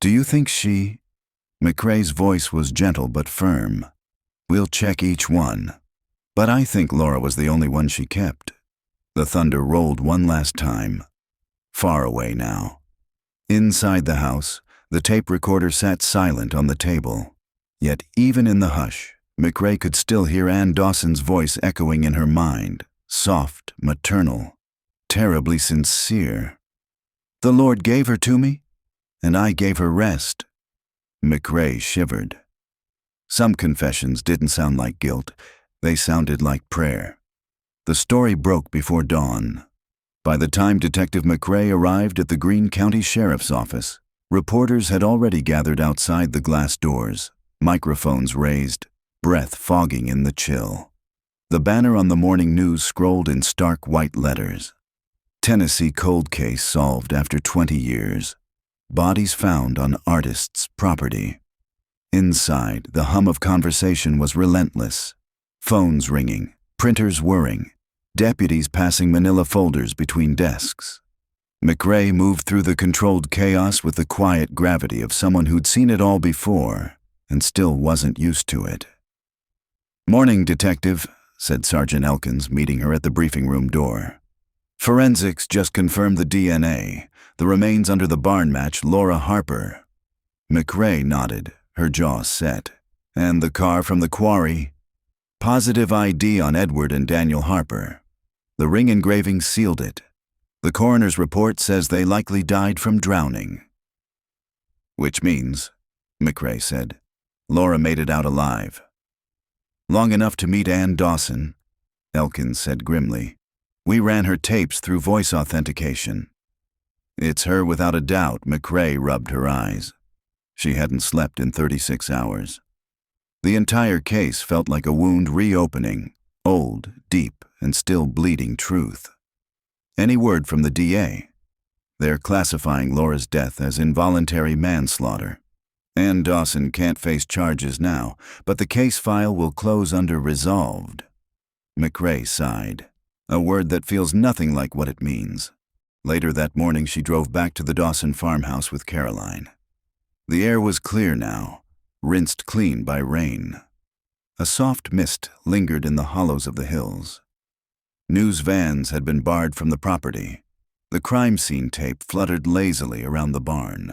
"Do you think she—" McRae's voice was gentle but firm. "We'll check each one. But I think Laura was the only one she kept." The thunder rolled one last time. Far away now. Inside the house, the tape recorder sat silent on the table. Yet even in the hush, McRae could still hear Ann Dawson's voice echoing in her mind, soft, maternal, terribly sincere. "The Lord gave her to me, and I gave her rest." McRae shivered. Some confessions didn't sound like guilt, they sounded like prayer. The story broke before dawn. By the time Detective McRae arrived at the Greene County Sheriff's Office, reporters had already gathered outside the glass doors, microphones raised, breath fogging in the chill. The banner on the morning news scrolled in stark white letters. Tennessee cold case solved after 20 years. Bodies found on artist's property. Inside, the hum of conversation was relentless. Phones ringing, printers whirring, deputies passing manila folders between desks. McRae moved through the controlled chaos with the quiet gravity of someone who'd seen it all before and still wasn't used to it. "Morning, Detective," said Sergeant Elkins, meeting her at the briefing room door. "Forensics just confirmed the DNA. The remains under the barn match Laura Harper." McRae nodded, her jaw set. "And the car from the quarry? Positive ID on Edward and Daniel Harper. The ring engraving sealed it. The coroner's report says they likely died from drowning." "Which means," McRae said, "Laura made it out alive." "Long enough to meet Ann Dawson," Elkins said grimly. "We ran her tapes through voice authentication." "It's her without a doubt," McRae rubbed her eyes. She hadn't slept in 36 hours. The entire case felt like a wound reopening, old, deep, and still bleeding truth. "Any word from the DA?" "They're classifying Laura's death as involuntary manslaughter." Ann Dawson can't face charges now, but the case file will close under resolved. McRae sighed, a word that feels nothing like what it means. Later that morning, she drove back to the Dawson farmhouse with Caroline. The air was clear now, rinsed clean by rain. A soft mist lingered in the hollows of the hills. News vans had been barred from the property. The crime scene tape fluttered lazily around the barn.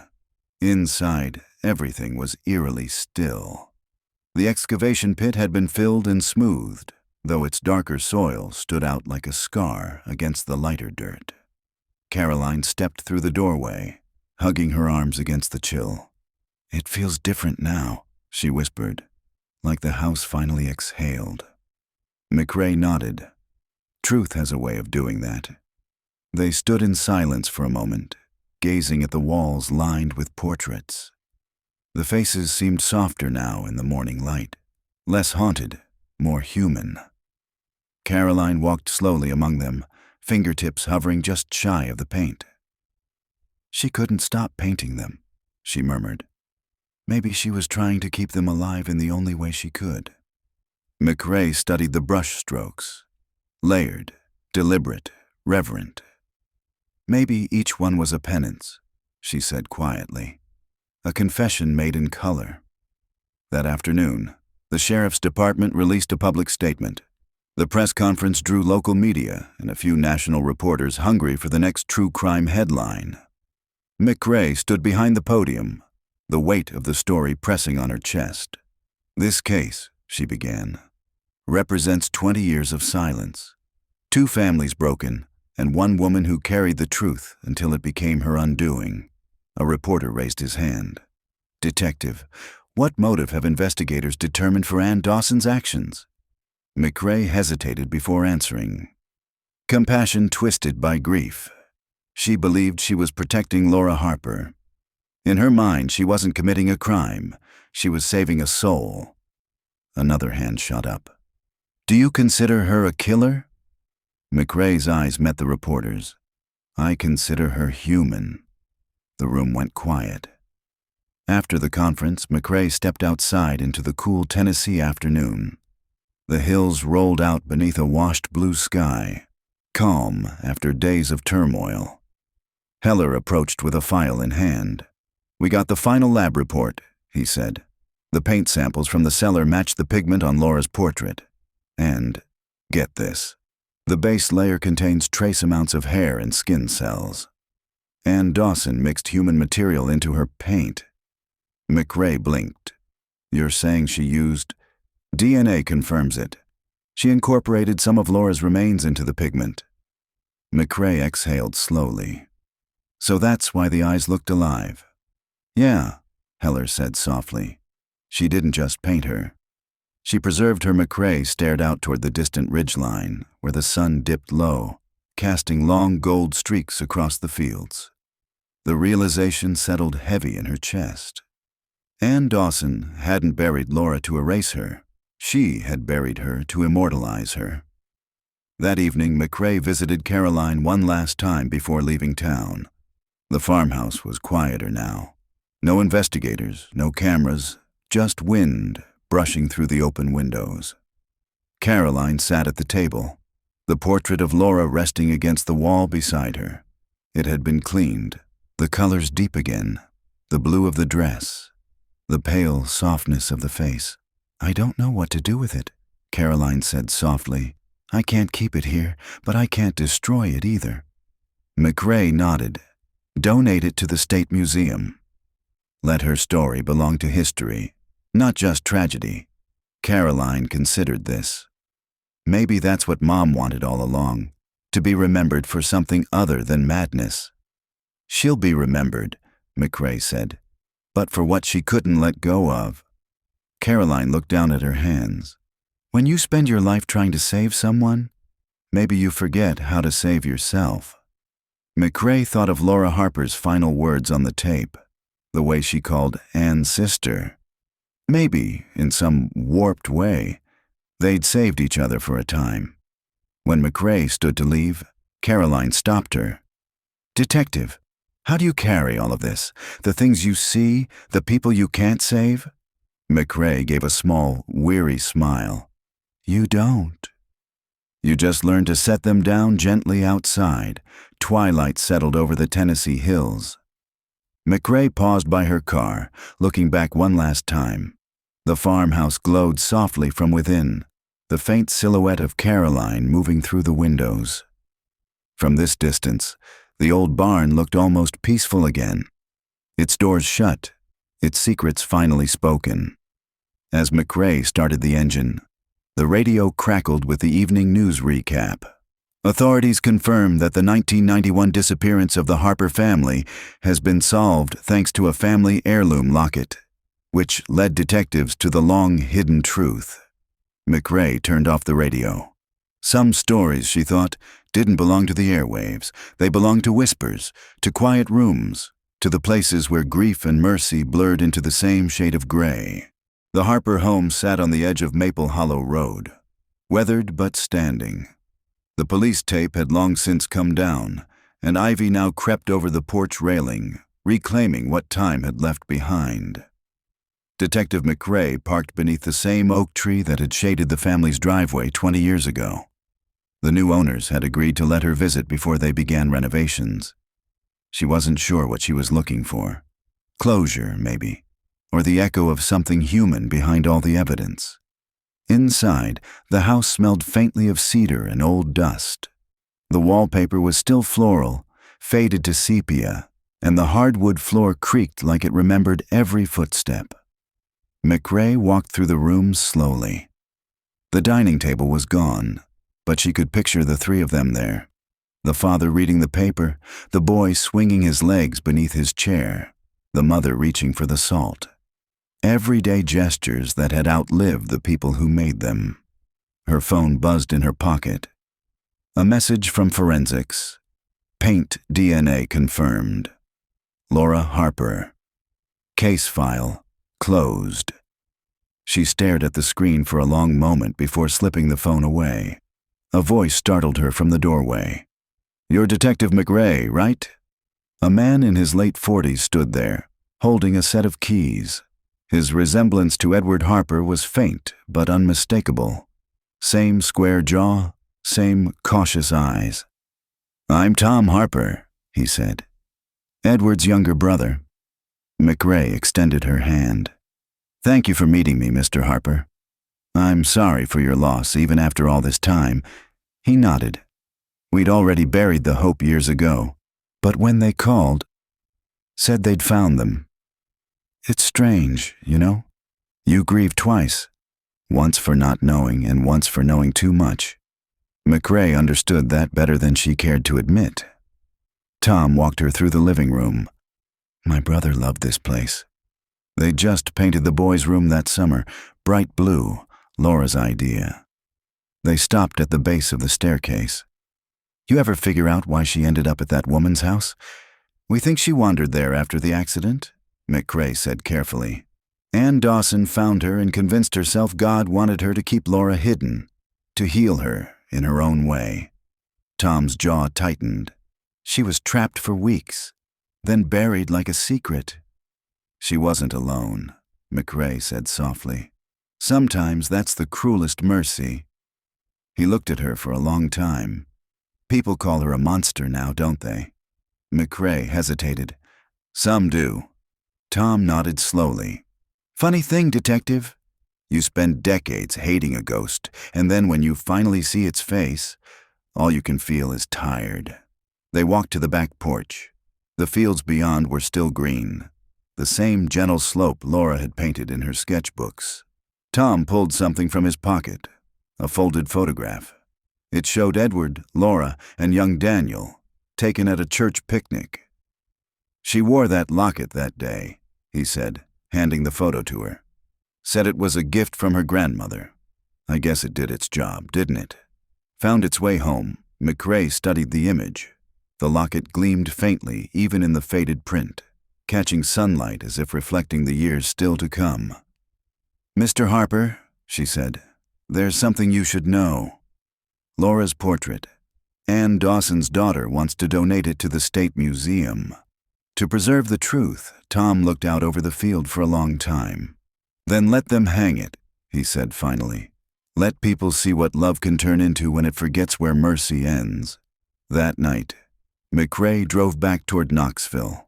Inside, everything was eerily still. The excavation pit had been filled and smoothed, though its darker soil stood out like a scar against the lighter dirt. Caroline stepped through the doorway, hugging her arms against the chill. "It feels different now," she whispered, like the house finally exhaled. McRae nodded. Truth has a way of doing that. They stood in silence for a moment, gazing at the walls lined with portraits. The faces seemed softer now in the morning light, less haunted, more human. Caroline walked slowly among them, fingertips hovering just shy of the paint. "She couldn't stop painting them," she murmured. Maybe she was trying to keep them alive in the only way she could. McRae studied the brush strokes. Layered, deliberate, reverent. "Maybe each one was a penance," she said quietly. "A confession made in color." That afternoon, the sheriff's department released a public statement. The press conference drew local media and a few national reporters hungry for the next true crime headline. McRae stood behind the podium, the weight of the story pressing on her chest. "This case," she began, "represents 20 years of silence. 2 families broken, and 1 woman who carried the truth until it became her undoing." A reporter raised his hand. "Detective, what motive have investigators determined for Ann Dawson's actions?" McRae hesitated before answering. Compassion twisted by grief. She believed she was protecting Laura Harper. In her mind, she wasn't committing a crime. She was saving a soul. Another hand shot up. "Do you consider her a killer?" McRae's eyes met the reporter's. "I consider her human." The room went quiet. After the conference, McRae stepped outside into the cool Tennessee afternoon. The hills rolled out beneath a washed blue sky, calm after days of turmoil. Heller approached with a file in hand. "We got the final lab report," he said. "The paint samples from the cellar matched the pigment on Laura's portrait. And, get this, the base layer contains trace amounts of hair and skin cells. Ann Dawson mixed human material into her paint." McRae blinked. "You're saying she used—" "DNA confirms it. She incorporated some of Laura's remains into the pigment." McRae exhaled slowly. "So that's why the eyes looked alive." "Yeah," Heller said softly. "She didn't just paint her. She preserved her." McRae stared out toward the distant ridgeline, where the sun dipped low, casting long gold streaks across the fields. The realization settled heavy in her chest. Ann Dawson hadn't buried Laura to erase her. She had buried her to immortalize her. That evening, McRae visited Caroline one last time before leaving town. The farmhouse was quieter now. No investigators, no cameras, just wind brushing through the open windows. Caroline sat at the table, the portrait of Laura resting against the wall beside her. It had been cleaned, the colors deep again, the blue of the dress, the pale softness of the face. "I don't know what to do with it," Caroline said softly. "I can't keep it here, but I can't destroy it either." McRae nodded. "Donate it to the State Museum. Let her story belong to history, not just tragedy." Caroline considered this. Maybe that's what Mom wanted all along, to be remembered for something other than madness. "She'll be remembered," McRae said, "but for what she couldn't let go of." Caroline looked down at her hands. "When you spend your life trying to save someone, maybe you forget how to save yourself." McRae thought of Laura Harper's final words on the tape, the way she called Ann's sister. Maybe, in some warped way, they'd saved each other for a time. When McRae stood to leave, Caroline stopped her. "Detective, How do you carry all of this? The things you see, the people you can't save? McRae gave a small, weary smile. You don't. You just learn to set them down gently outside. Twilight settled over the Tennessee hills. McRae paused by her car, looking back one last time. The farmhouse glowed softly from within, the faint silhouette of Caroline moving through the windows. From this distance, the old barn looked almost peaceful again. Its doors shut, its secrets finally spoken. As McRae started the engine, the radio crackled with the evening news recap. Authorities confirmed that the 1991 disappearance of the Harper family has been solved thanks to a family heirloom locket, which led detectives to the long-hidden truth. McRae turned off the radio. Some stories, she thought, didn't belong to the airwaves. They belonged to whispers, to quiet rooms, to the places where grief and mercy blurred into the same shade of gray. The Harper home sat on the edge of Maple Hollow Road, weathered but standing. The police tape had long since come down, and ivy now crept over the porch railing, reclaiming what time had left behind. Detective McRae parked beneath the same oak tree that had shaded the family's driveway 20 years ago. The new owners had agreed to let her visit before they began renovations. She wasn't sure what she was looking for. Closure, maybe, or the echo of something human behind all the evidence. Inside, the house smelled faintly of cedar and old dust. The wallpaper was still floral, faded to sepia, and the hardwood floor creaked like it remembered every footstep. McRae walked through the room slowly. The dining table was gone, but she could picture the three of them there. The father reading the paper, the boy swinging his legs beneath his chair, the mother reaching for the salt. Everyday gestures that had outlived the people who made them. Her phone buzzed in her pocket. A message from forensics. Paint DNA confirmed. Laura Harper. Case file closed. She stared at the screen for a long moment before slipping the phone away. A voice startled her from the doorway. "You're Detective McRae, right?" A man in his late 40s stood there, holding a set of keys. His resemblance to Edward Harper was faint but unmistakable. Same square jaw, same cautious eyes. "I'm Tom Harper," he said. "Edward's younger brother." McRae extended her hand. "Thank you for meeting me, Mr. Harper. I'm sorry for your loss, even after all this time." He nodded. "We'd already buried the hope years ago, but when they called, said they'd found them. It's strange, you know? You grieve twice, once for not knowing and once for knowing too much." McRae understood that better than she cared to admit. Tom walked her through the living room. "My brother loved this place. They just painted the boys' room that summer, bright blue, Laura's idea." They stopped at the base of the staircase. "You ever figure out why she ended up at that woman's house?" "We think she wandered there after the accident," McRae said carefully. "Ann Dawson found her and convinced herself God wanted her to keep Laura hidden, to heal her in her own way." Tom's jaw tightened. She was trapped for weeks, then buried like a secret. "She wasn't alone," McRae said softly. "Sometimes that's the cruelest mercy." He looked at her for a long time. "People call her a monster now, don't they?" McRae hesitated. "Some do." Tom nodded slowly. "Funny thing, Detective. You spend decades hating a ghost, and then when you finally see its face, all you can feel is tired." They walked to the back porch. The fields beyond were still green, the same gentle slope Laura had painted in her sketchbooks. Tom pulled something from his pocket, a folded photograph. It showed Edward, Laura, and young Daniel, taken at a church picnic. "She wore that locket that day," he said, handing the photo to her. "Said it was a gift from her grandmother. I guess it did its job, didn't it?" Found its way home, McRae studied the image. The locket gleamed faintly even in the faded print, catching sunlight as if reflecting the years still to come. "Mr. Harper," she said, "there's something you should know. Laura's portrait. Ann Dawson's daughter wants to donate it to the State Museum." To preserve the truth, Tom looked out over the field for a long time. "Then let them hang it," he said finally. "Let people see what love can turn into when it forgets where mercy ends." That night, McRae drove back toward Knoxville.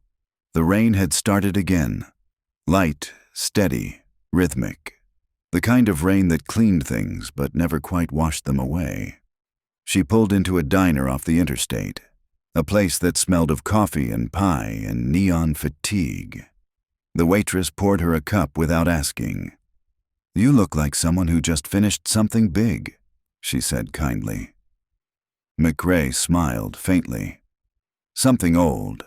The rain had started again. Light, steady, rhythmic. The kind of rain that cleaned things but never quite washed them away. She pulled into a diner off the interstate, a place that smelled of coffee and pie and neon fatigue. The waitress poured her a cup without asking. "You look like someone who just finished something big," she said kindly. McRae smiled faintly. "Something old."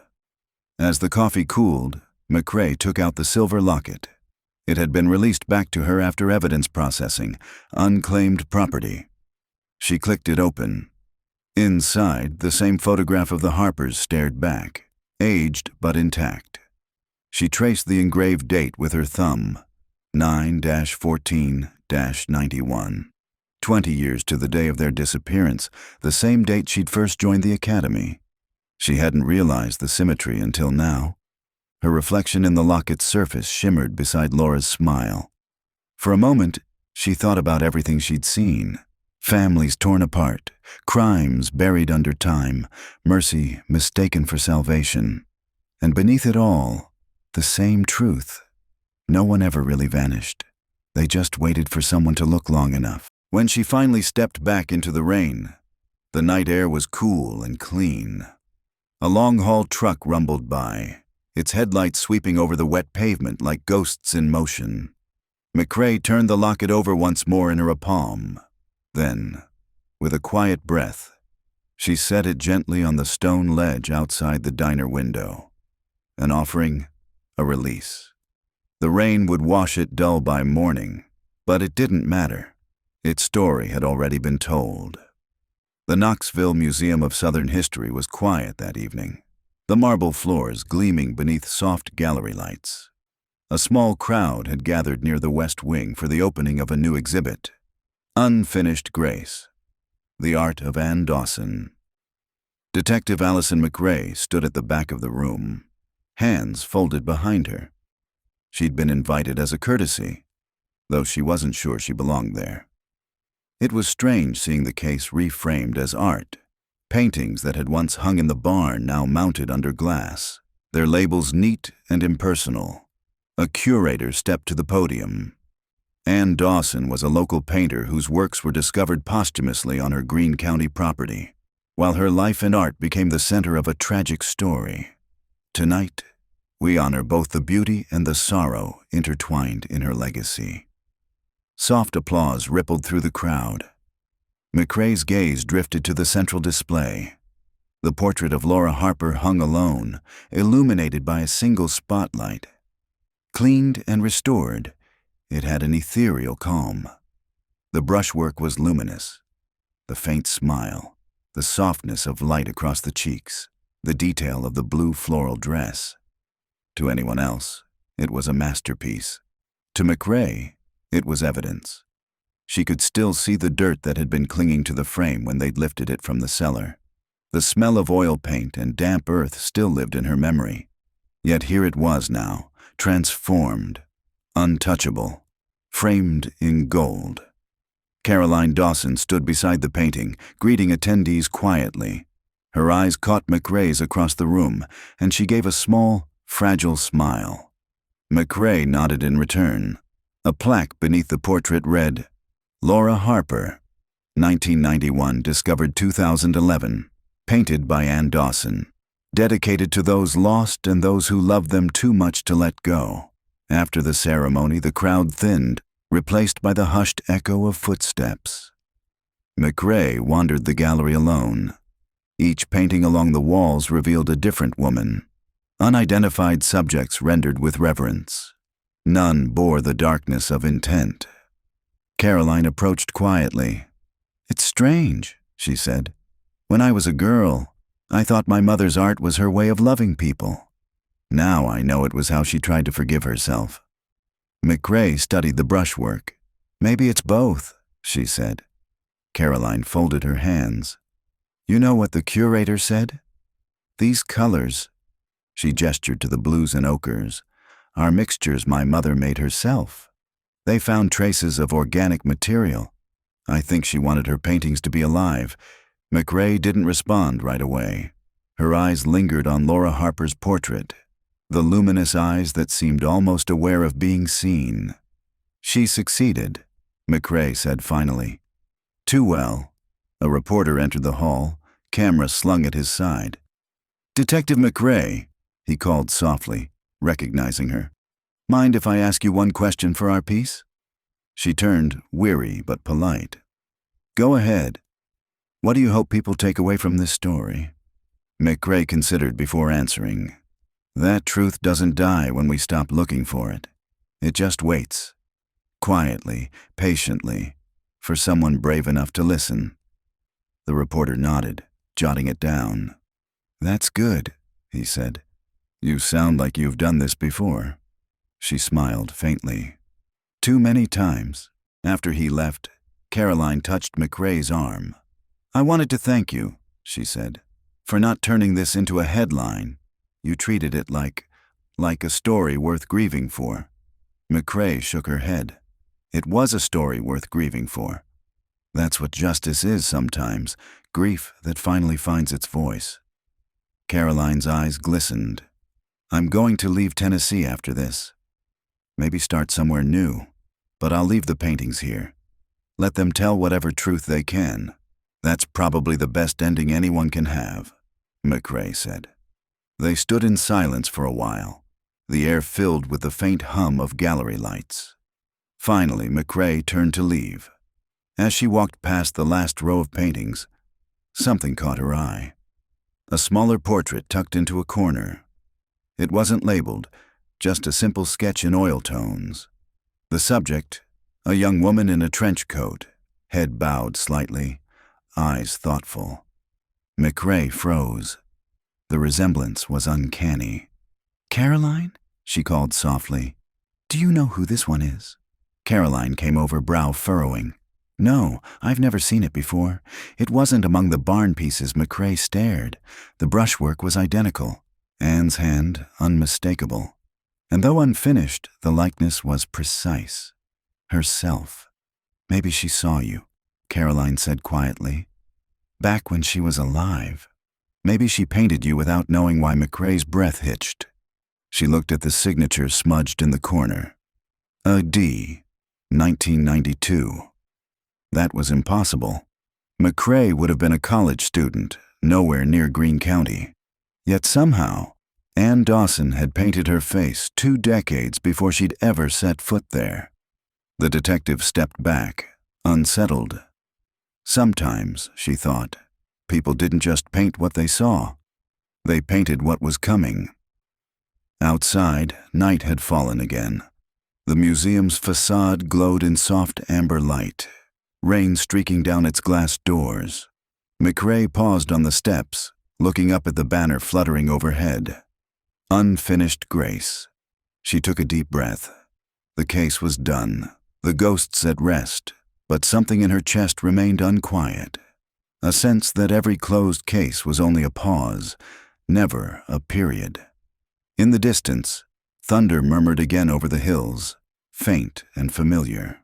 As the coffee cooled, McRae took out the silver locket. It had been released back to her after evidence processing, unclaimed property. She clicked it open. Inside, the same photograph of the Harpers stared back, aged but intact. She traced the engraved date with her thumb, 9-14-91. 20 years to the day of their disappearance, the same date she'd first joined the academy. She hadn't realized the symmetry until now. Her reflection in the locket's surface shimmered beside Laura's smile. For a moment, she thought about everything she'd seen. Families torn apart, crimes buried under time, mercy mistaken for salvation. And beneath it all, the same truth. No one ever really vanished. They just waited for someone to look long enough. When she finally stepped back into the rain, the night air was cool and clean. A long-haul truck rumbled by, its headlights sweeping over the wet pavement like ghosts in motion. McRae turned the locket over once more in her palm. Then, with a quiet breath, she set it gently on the stone ledge outside the diner window. An offering, a release. The rain would wash it dull by morning, but it didn't matter. Its story had already been told. The Knoxville Museum of Southern History was quiet that evening, the marble floors gleaming beneath soft gallery lights. A small crowd had gathered near the West Wing for the opening of a new exhibit, Unfinished Grace, the Art of Ann Dawson. Detective Allison McRae stood at the back of the room, hands folded behind her. She'd been invited as a courtesy, though she wasn't sure she belonged there. It was strange seeing the case reframed as art, paintings that had once hung in the barn now mounted under glass, their labels neat and impersonal. A curator stepped to the podium. Ann Dawson was a local painter whose works were discovered posthumously on her Greene County property, while her life and art became the center of a tragic story. Tonight, we honor both the beauty and the sorrow intertwined in her legacy. Soft applause rippled through the crowd. McRae's gaze drifted to the central display. The portrait of Laura Harper hung alone, illuminated by a single spotlight. Cleaned and restored, it had an ethereal calm. The brushwork was luminous. The faint smile, the softness of light across the cheeks, the detail of the blue floral dress. To anyone else, it was a masterpiece. To McRae, it was evidence. She could still see the dirt that had been clinging to the frame when they'd lifted it from the cellar. The smell of oil paint and damp earth still lived in her memory. Yet here it was now, transformed, untouchable, framed in gold. Caroline Dawson stood beside the painting, greeting attendees quietly. Her eyes caught McRae's across the room, and she gave a small, fragile smile. McRae nodded in return. A plaque beneath the portrait read, Laura Harper, 1991, discovered 2011, painted by Ann Dawson, dedicated to those lost and those who loved them too much to let go. After the ceremony, the crowd thinned, replaced by the hushed echo of footsteps. McRae wandered the gallery alone. Each painting along the walls revealed a different woman, unidentified subjects rendered with reverence. None bore the darkness of intent. Caroline approached quietly. "It's strange," she said. "When I was a girl, I thought my mother's art was her way of loving people. Now I know it was how she tried to forgive herself." McRae studied the brushwork. "Maybe it's both," she said. Caroline folded her hands. "You know what the curator said? These colors..." She gestured to the blues and ochres. Our mixtures my mother made herself. They found traces of organic material. I think she wanted her paintings to be alive. McRae didn't respond right away. Her eyes lingered on Laura Harper's portrait, the luminous eyes that seemed almost aware of being seen. She succeeded, McRae said finally. Too well. A reporter entered the hall, camera slung at his side. Detective McRae, he called softly, recognizing her. Mind if I ask you one question for our piece? She turned, weary but polite. Go ahead. What do you hope people take away from this story? McRae considered before answering. That truth doesn't die when we stop looking for it. It just waits, quietly, patiently, for someone brave enough to listen. The reporter nodded, jotting it down. That's good, he said. You sound like you've done this before. She smiled faintly. Too many times. After he left, Caroline touched McRae's arm. I wanted to thank you, she said, for not turning this into a headline. You treated it like a story worth grieving for. McRae shook her head. It was a story worth grieving for. That's what justice is sometimes, grief that finally finds its voice. Caroline's eyes glistened. I'm going to leave Tennessee after this. Maybe start somewhere new, but I'll leave the paintings here. Let them tell whatever truth they can. That's probably the best ending anyone can have, McRae said. They stood in silence for a while, the air filled with the faint hum of gallery lights. Finally, McRae turned to leave. As she walked past the last row of paintings, something caught her eye. A smaller portrait tucked into a corner. It wasn't labeled, just a simple sketch in oil tones. The subject, a young woman in a trench coat, head bowed slightly, eyes thoughtful. McRae froze. The resemblance was uncanny. Caroline? She called softly. Do you know who this one is? Caroline came over, brow furrowing. No, I've never seen it before. It wasn't among the barn pieces. McRae stared. The brushwork was identical. Anne's hand unmistakable. And though unfinished, the likeness was precise. Herself. Maybe she saw you, Caroline said quietly. Back when she was alive. Maybe she painted you without knowing why. McRae's breath hitched. She looked at the signature smudged in the corner. A D, 1992. That was impossible. McRae would have been a college student, nowhere near Greene County. Yet somehow, Anne Dawson had painted her face 2 decades before she'd ever set foot there. The detective stepped back, unsettled. Sometimes, she thought, people didn't just paint what they saw. They painted what was coming. Outside, night had fallen again. The museum's facade glowed in soft amber light, rain streaking down its glass doors. McRae paused on the steps, looking up at the banner fluttering overhead. Unfinished Grace. She took a deep breath. The case was done, the ghosts at rest, but something in her chest remained unquiet. A sense that every closed case was only a pause, never a period. In the distance, thunder murmured again over the hills, faint and familiar.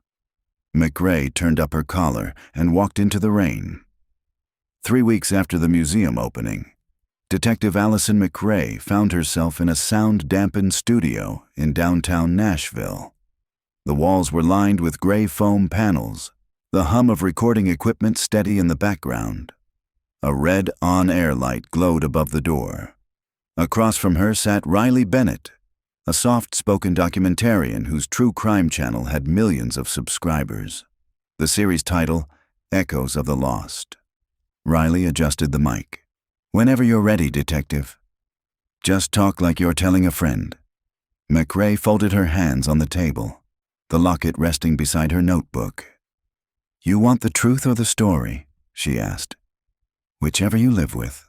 McRae turned up her collar and walked into the rain. 3 weeks after the museum opening, Detective Allison McRae found herself in a sound-dampened studio in downtown Nashville. The walls were lined with gray foam panels, the hum of recording equipment steady in the background. A red on-air light glowed above the door. Across from her sat Riley Bennett, a soft-spoken documentarian whose true crime channel had millions of subscribers. The series title, Echoes of the Lost. Riley adjusted the mic. Whenever you're ready, Detective. Just talk like you're telling a friend. McRae folded her hands on the table, the locket resting beside her notebook. You want the truth or the story? She asked. Whichever you live with.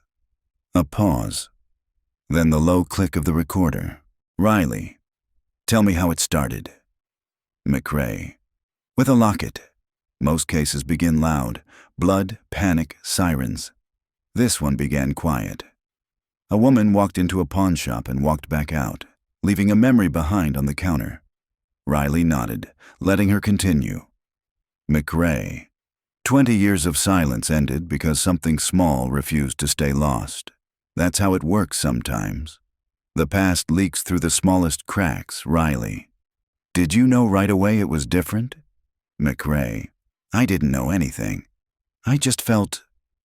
A pause. Then the low click of the recorder. Riley, tell me how it started. McRae. With a locket. Most cases begin loud. Blood, panic, sirens. This one began quiet. A woman walked into a pawn shop and walked back out, leaving a memory behind on the counter. Riley nodded, letting her continue. McRae. 20 years of silence ended because something small refused to stay lost. That's how it works sometimes. The past leaks through the smallest cracks, Riley. Did you know right away it was different? McRae. I didn't know anything. I just felt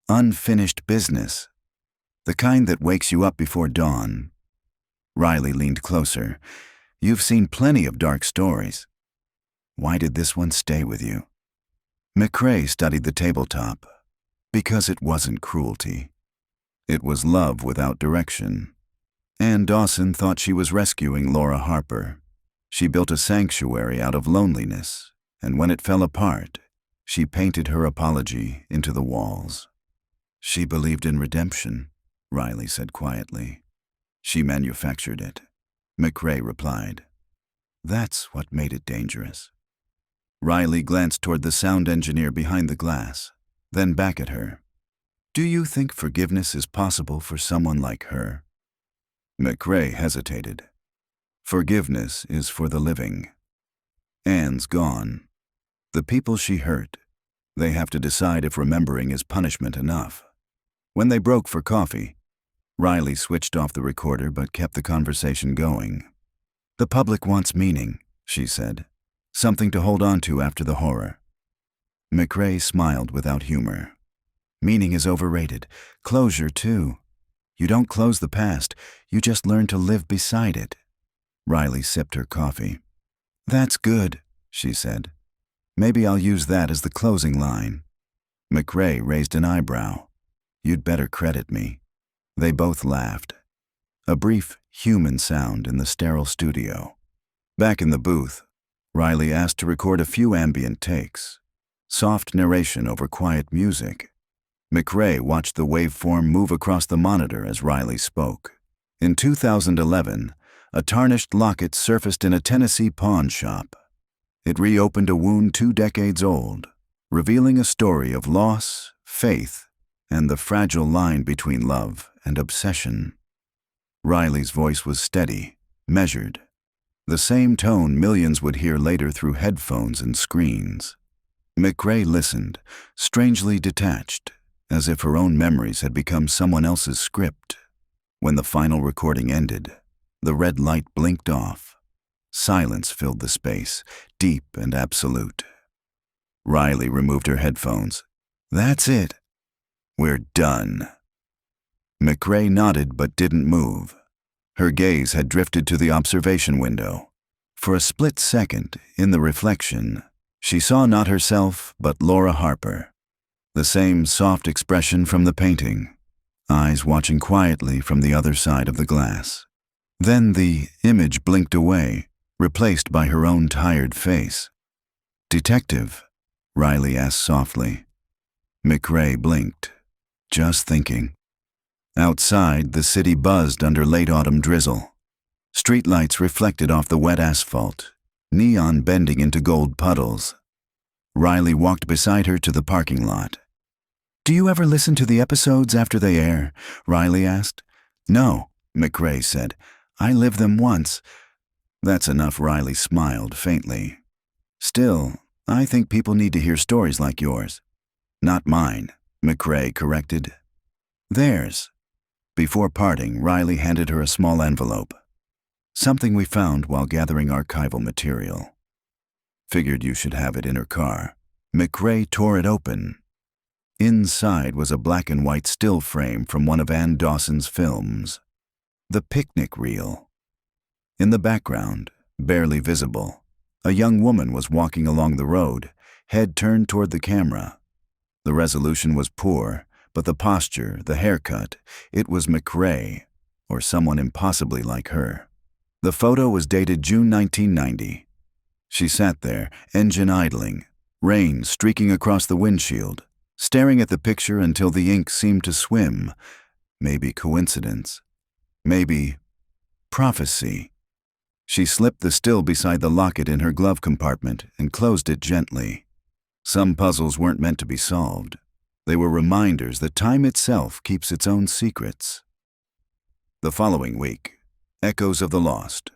unfinished business. The kind that wakes you up before dawn. Riley leaned closer. You've seen plenty of dark stories. Why did this one stay with you? McRae studied the tabletop. Because it wasn't cruelty. It was love without direction. Ann Dawson thought she was rescuing Laura Harper. She built a sanctuary out of loneliness, and when it fell apart, she painted her apology into the walls. She believed in redemption, Riley said quietly. She manufactured it, McRae replied. That's what made it dangerous. Riley glanced toward the sound engineer behind the glass, then back at her. Do you think forgiveness is possible for someone like her? McRae hesitated. Forgiveness is for the living. Ann's gone. The people she hurt, they have to decide if remembering is punishment enough. When they broke for coffee, Riley switched off the recorder but kept the conversation going. The public wants meaning, she said. Something to hold on to after the horror. McRae smiled without humor. Meaning is overrated. Closure, too. You don't close the past, you just learn to live beside it. Riley sipped her coffee. That's good, she said. Maybe I'll use that as the closing line. McRae raised an eyebrow. You'd better credit me. They both laughed. A brief, human sound in the sterile studio. Back in the booth, Riley asked to record a few ambient takes. Soft narration over quiet music. McRae watched the waveform move across the monitor as Riley spoke. In 2011, a tarnished locket surfaced in a Tennessee pawn shop. It reopened a wound 2 decades old, revealing a story of loss, faith, and the fragile line between love and obsession. Riley's voice was steady, measured, the same tone millions would hear later through headphones and screens. McRae listened, strangely detached, as if her own memories had become someone else's script. When the final recording ended, the red light blinked off. Silence filled the space, deep and absolute. Riley removed her headphones. That's it. We're done. McRae nodded but didn't move. Her gaze had drifted to the observation window. For a split second, in the reflection, she saw not herself but Laura Harper. The same soft expression from the painting, eyes watching quietly from the other side of the glass. Then the image blinked away, replaced by her own tired face. Detective, Riley asked softly. McRae blinked. Just thinking. Outside, the city buzzed under late autumn drizzle. Streetlights reflected off the wet asphalt, neon bending into gold puddles. Riley walked beside her to the parking lot. Do you ever listen to the episodes after they air? Riley asked. No, McRae said. I lived them once. That's enough, Riley smiled faintly. Still, I think people need to hear stories like yours. Not mine, McRae corrected. Theirs. Before parting, Riley handed her a small envelope. Something we found while gathering archival material. Figured you should have it in her car. McRae tore it open. Inside was a black and white still frame from one of Ann Dawson's films. The picnic reel. In the background, barely visible, a young woman was walking along the road, head turned toward the camera. The resolution was poor, but the posture, the haircut, it was McRae, or someone impossibly like her. The photo was dated June 1990. She sat there, engine idling, rain streaking across the windshield, staring at the picture until the ink seemed to swim. Maybe coincidence. Maybe prophecy. She slipped the still beside the locket in her glove compartment and closed it gently. Some puzzles weren't meant to be solved. They were reminders that time itself keeps its own secrets. The following week, Echoes of the Lost.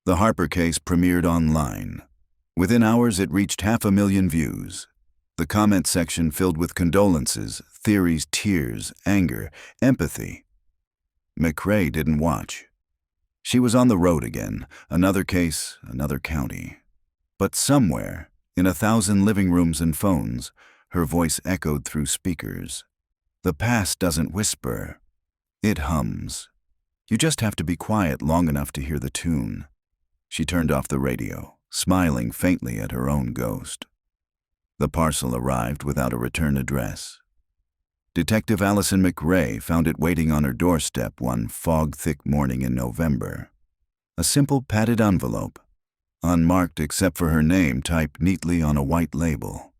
The Harper case premiered online. Within hours, it reached 500,000 views. The comment section filled with condolences, theories, tears, anger, empathy. McRae didn't watch. She was on the road again, another case, another county. But somewhere, in 1,000 living rooms and phones, her voice echoed through speakers. The past doesn't whisper. It hums. You just have to be quiet long enough to hear the tune. She turned off the radio, smiling faintly at her own ghost. The parcel arrived without a return address. Detective Allison McRae found it waiting on her doorstep one fog-thick morning in November. A simple padded envelope, unmarked except for her name typed neatly on a white label.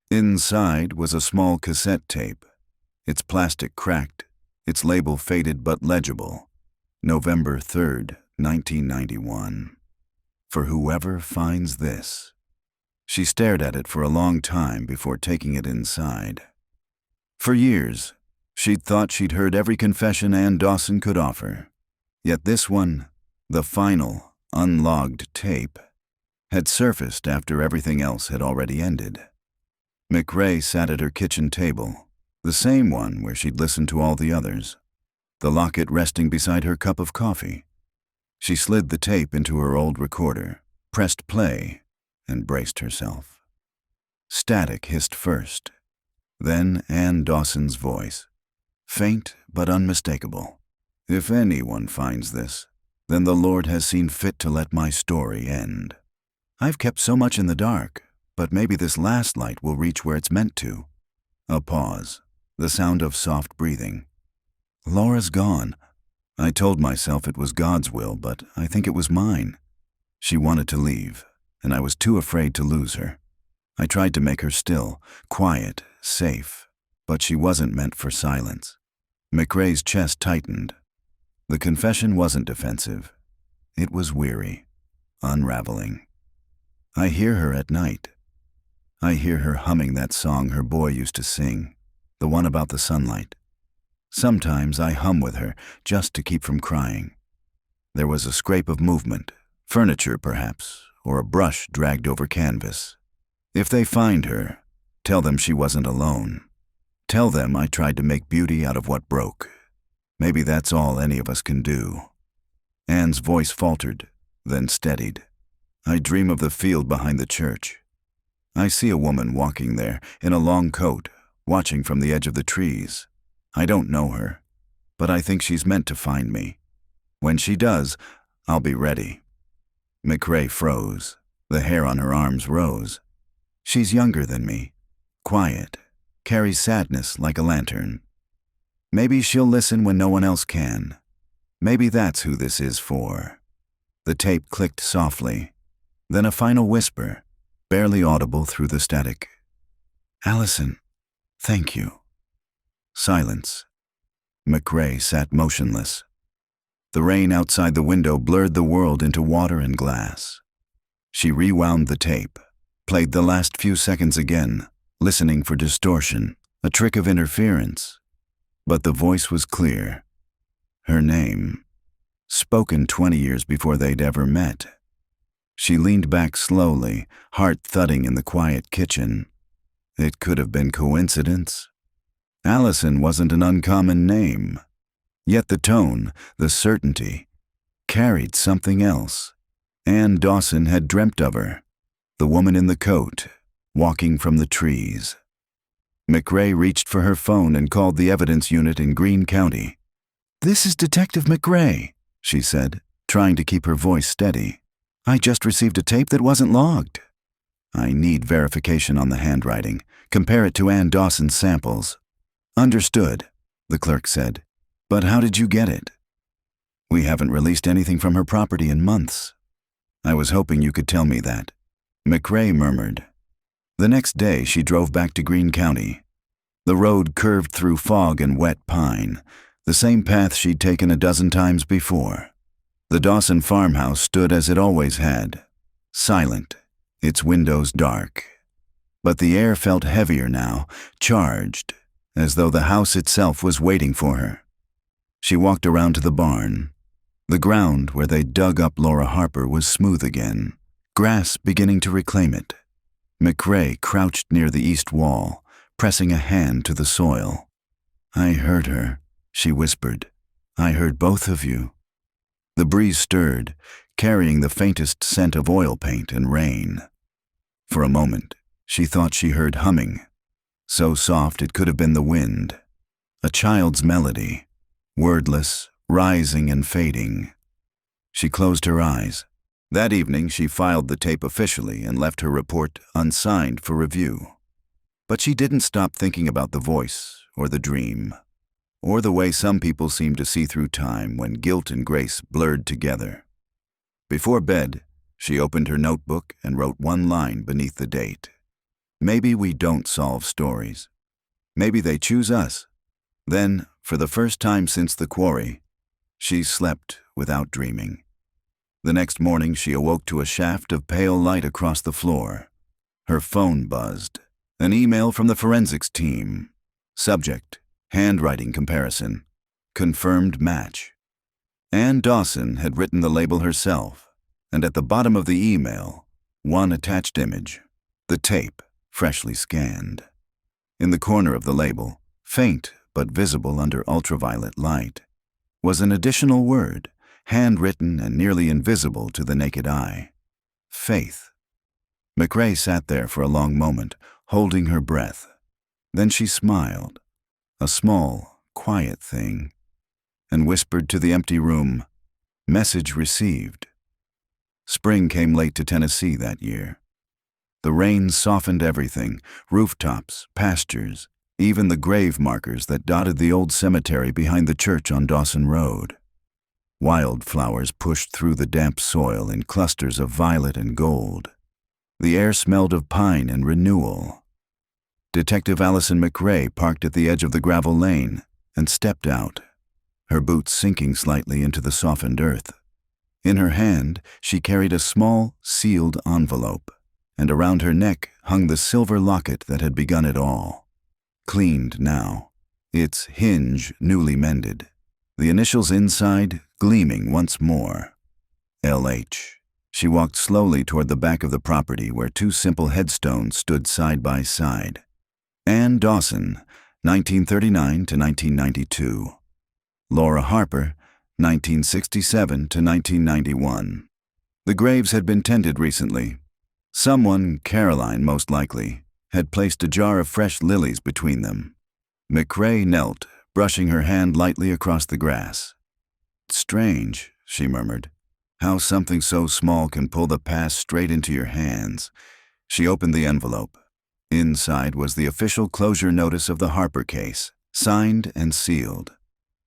Inside was a small cassette tape, its plastic cracked, its label faded but legible. November 3rd, 1991. For whoever finds this. She stared at it for a long time before taking it inside. For years, she'd thought she'd heard every confession Ann Dawson could offer. Yet this one, the final, unlogged tape, had surfaced after everything else had already ended. McRae sat at her kitchen table, the same one where she'd listened to all the others, the Locket resting beside her cup of coffee. She slid the tape into her old recorder, pressed play, and braced herself. Static hissed first, then Ann Dawson's voice, faint but unmistakable. If anyone finds this, then the Lord has seen fit to let my story end. I've kept so much in the dark, but maybe this last light will reach where it's meant to. A pause, the sound of soft breathing. Laura's gone. I told myself it was God's will, but I think it was mine. She wanted to leave, and I was too afraid to lose her. I tried to make her still, quiet, safe, but she wasn't meant for silence. McRae's chest tightened. The confession wasn't defensive. It was weary, unraveling. I hear her at night. I hear her humming that song her boy used to sing, the one about the sunlight. Sometimes I hum with her, just to keep from crying. There was a scrape of movement, furniture perhaps, or a brush dragged over canvas. If they find her, tell them she wasn't alone. Tell them I tried to make beauty out of what broke. Maybe that's all any of us can do. Anne's voice faltered, then steadied. I dream of the field behind the church. I see a woman walking there, in a long coat, watching from the edge of the trees. I don't know her, but I think she's meant to find me. When she does, I'll be ready. McRae froze. The hair on her arms rose. She's younger than me, quiet, carries sadness like a lantern. Maybe she'll listen when no one else can. Maybe that's who this is for. The tape clicked softly, then a final whisper, barely audible through the static. Allison, thank you. Silence. McRae sat motionless. The rain outside the window blurred the world into water and glass. She rewound the tape, played the last few seconds again, listening for distortion, a trick of interference. But the voice was clear. Her name, spoken 20 years before they'd ever met. She leaned back slowly, heart thudding in the quiet kitchen. It could have been coincidence. Allison wasn't an uncommon name. Yet the tone, the certainty, carried something else. Ann Dawson had dreamt of her, the woman in the coat, walking from the trees. McRae reached for her phone and called the evidence unit in Greene County. "This is Detective McRae," she said, trying to keep her voice steady. "I just received a tape that wasn't logged. I need verification on the handwriting. Compare it to Ann Dawson's samples." "Understood," the clerk said. "But how did you get it?" "We haven't released anything from her property in months." "I was hoping you could tell me that," McRae murmured. The next day she drove back to Greene County. The road curved through fog and wet pine, the same path she'd taken a dozen times before. The Dawson farmhouse stood as it always had, silent, its windows dark. But the air felt heavier now, charged, as though the house itself was waiting for her. She walked around to the barn. The ground where they dug up Laura Harper was smooth again, grass beginning to reclaim it. McRae crouched near the east wall, pressing a hand to the soil. "I heard her," she whispered. "I heard both of you." The breeze stirred, carrying the faintest scent of oil paint and rain. For a moment, she thought she heard humming, so soft it could have been the wind. A child's melody, wordless, rising and fading. She closed her eyes. That evening, she filed the tape officially and left her report unsigned for review. But she didn't stop thinking about the voice or the dream, or the way some people seem to see through time when guilt and grace blurred together. Before bed, she opened her notebook and wrote one line beneath the date. Maybe we don't solve stories. Maybe they choose us. Then, for the first time since the Quarry, she slept without dreaming. The next morning, she awoke to a shaft of pale light across the floor. Her phone buzzed. An email from the forensics team. Subject: handwriting comparison. Confirmed match. Ann Dawson had written the label herself, and at the bottom of the email, one attached image, the tape, freshly scanned. In the corner of the label, faint but visible under ultraviolet light, was an additional word, handwritten and nearly invisible to the naked eye: faith. McRae sat there for a long moment, holding her breath. Then she smiled, a small, quiet thing, and whispered to the empty room, "Message received." Spring came late to Tennessee that year. The rain softened everything: rooftops, pastures, even the grave markers that dotted the old cemetery behind the church on Dawson Road. Wildflowers pushed through the damp soil in clusters of violet and gold. The air smelled of pine and renewal. Detective Allison McRae parked at the edge of the gravel lane and stepped out, her boots sinking slightly into the softened earth. In her hand, she carried a small, sealed envelope, and around her neck hung the silver locket that had begun it all. Cleaned now, its hinge newly mended, the initials inside gleaming once more. LH. She walked slowly toward the back of the property where two simple headstones stood side by side. Ann Dawson, 1939 to 1992. Laura Harper, 1967 to 1991. The graves had been tended recently. Someone, Caroline most likely, had placed a jar of fresh lilies between them. McRae knelt, brushing her hand lightly across the grass. "Strange," she murmured, "how something so small can pull the past straight into your hands." She opened the envelope. Inside was the official closure notice of the Harper case, signed and sealed.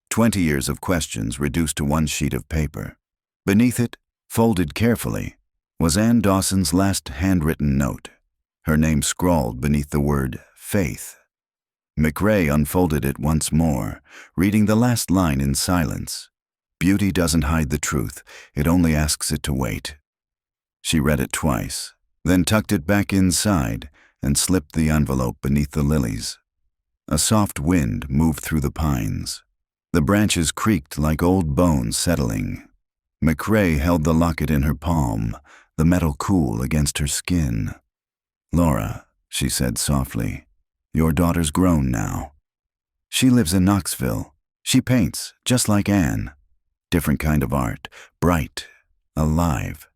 20 years of questions reduced to one sheet of paper. Beneath it, folded carefully, was Ann Dawson's last handwritten note, her name scrawled beneath the word faith. McRae unfolded it once more, reading the last line in silence. "Beauty doesn't hide the truth, it only asks it to wait." She read it twice, then tucked it back inside and slipped the envelope beneath the lilies. A soft wind moved through the pines. The branches creaked like old bones settling. McRae held the locket in her palm, the metal cool against her skin. "Laura," she said softly, "your daughter's grown now. She lives in Knoxville. She paints, just like Ann. Different kind of art, bright, alive.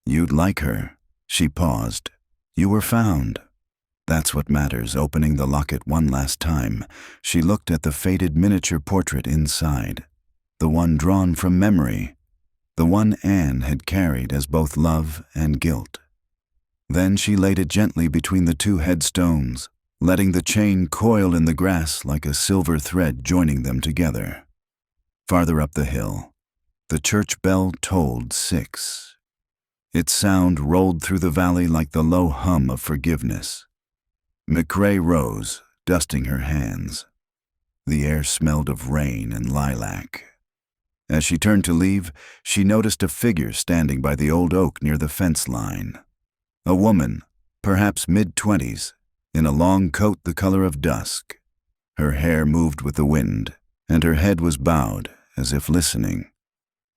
You'd like her." She paused. "You were found." That's what matters. Opening the locket one last time, she looked at the faded miniature portrait inside, the one drawn from memory, the one Ann had carried as both love and guilt. Then she laid it gently between the two headstones, letting the chain coil in the grass like a silver thread joining them together. Farther up the hill, the church bell tolled 6. Its sound rolled through the valley like the low hum of forgiveness. McRae rose, dusting her hands. The air smelled of rain and lilac. As she turned to leave, she noticed a figure standing by the old oak near the fence line. A woman, perhaps mid-20s, in a long coat the color of dusk. Her hair moved with the wind, and her head was bowed, as if listening.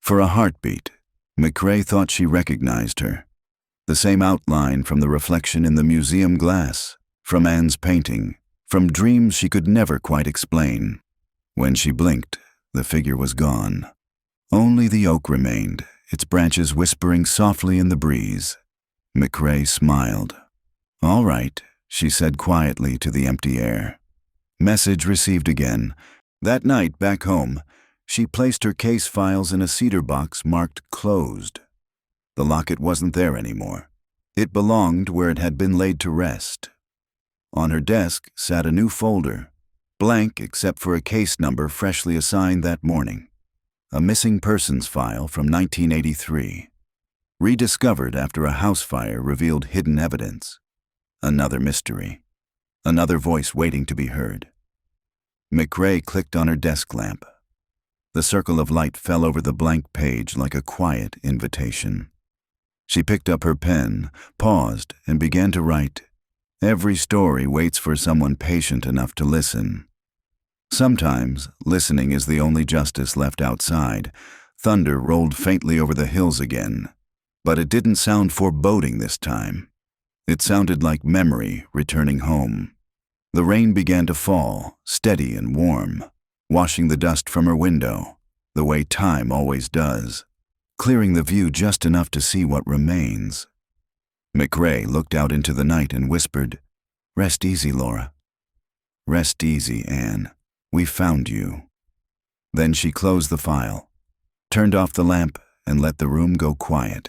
For a heartbeat, McRae thought she recognized her. The same outline from the reflection in the museum glass, from Anne's painting, from dreams she could never quite explain. When she blinked, the figure was gone. Only the oak remained, its branches whispering softly in the breeze. McRae smiled. "All right," she said quietly to the empty air. Message received again. That night, back home, she placed her case files in a cedar box marked closed. The locket wasn't there anymore. It belonged where it had been laid to rest. On her desk sat a new folder, blank except for a case number freshly assigned that morning. A missing persons file from 1983. Rediscovered after a house fire revealed hidden evidence. Another mystery. Another voice waiting to be heard. McRae clicked on her desk lamp. The circle of light fell over the blank page like a quiet invitation. She picked up her pen, paused, and began to write. Every story waits for someone patient enough to listen. Sometimes, listening is the only justice left outside. Thunder rolled faintly over the hills again, but it didn't sound foreboding this time. It sounded like memory returning home. The rain began to fall, steady and warm, washing the dust from her window, the way time always does, clearing the view just enough to see what remains. McRae looked out into the night and whispered, "Rest easy, Laura. Rest easy, Anne. We found you." Then she closed the file, turned off the lamp, and let the room go quiet.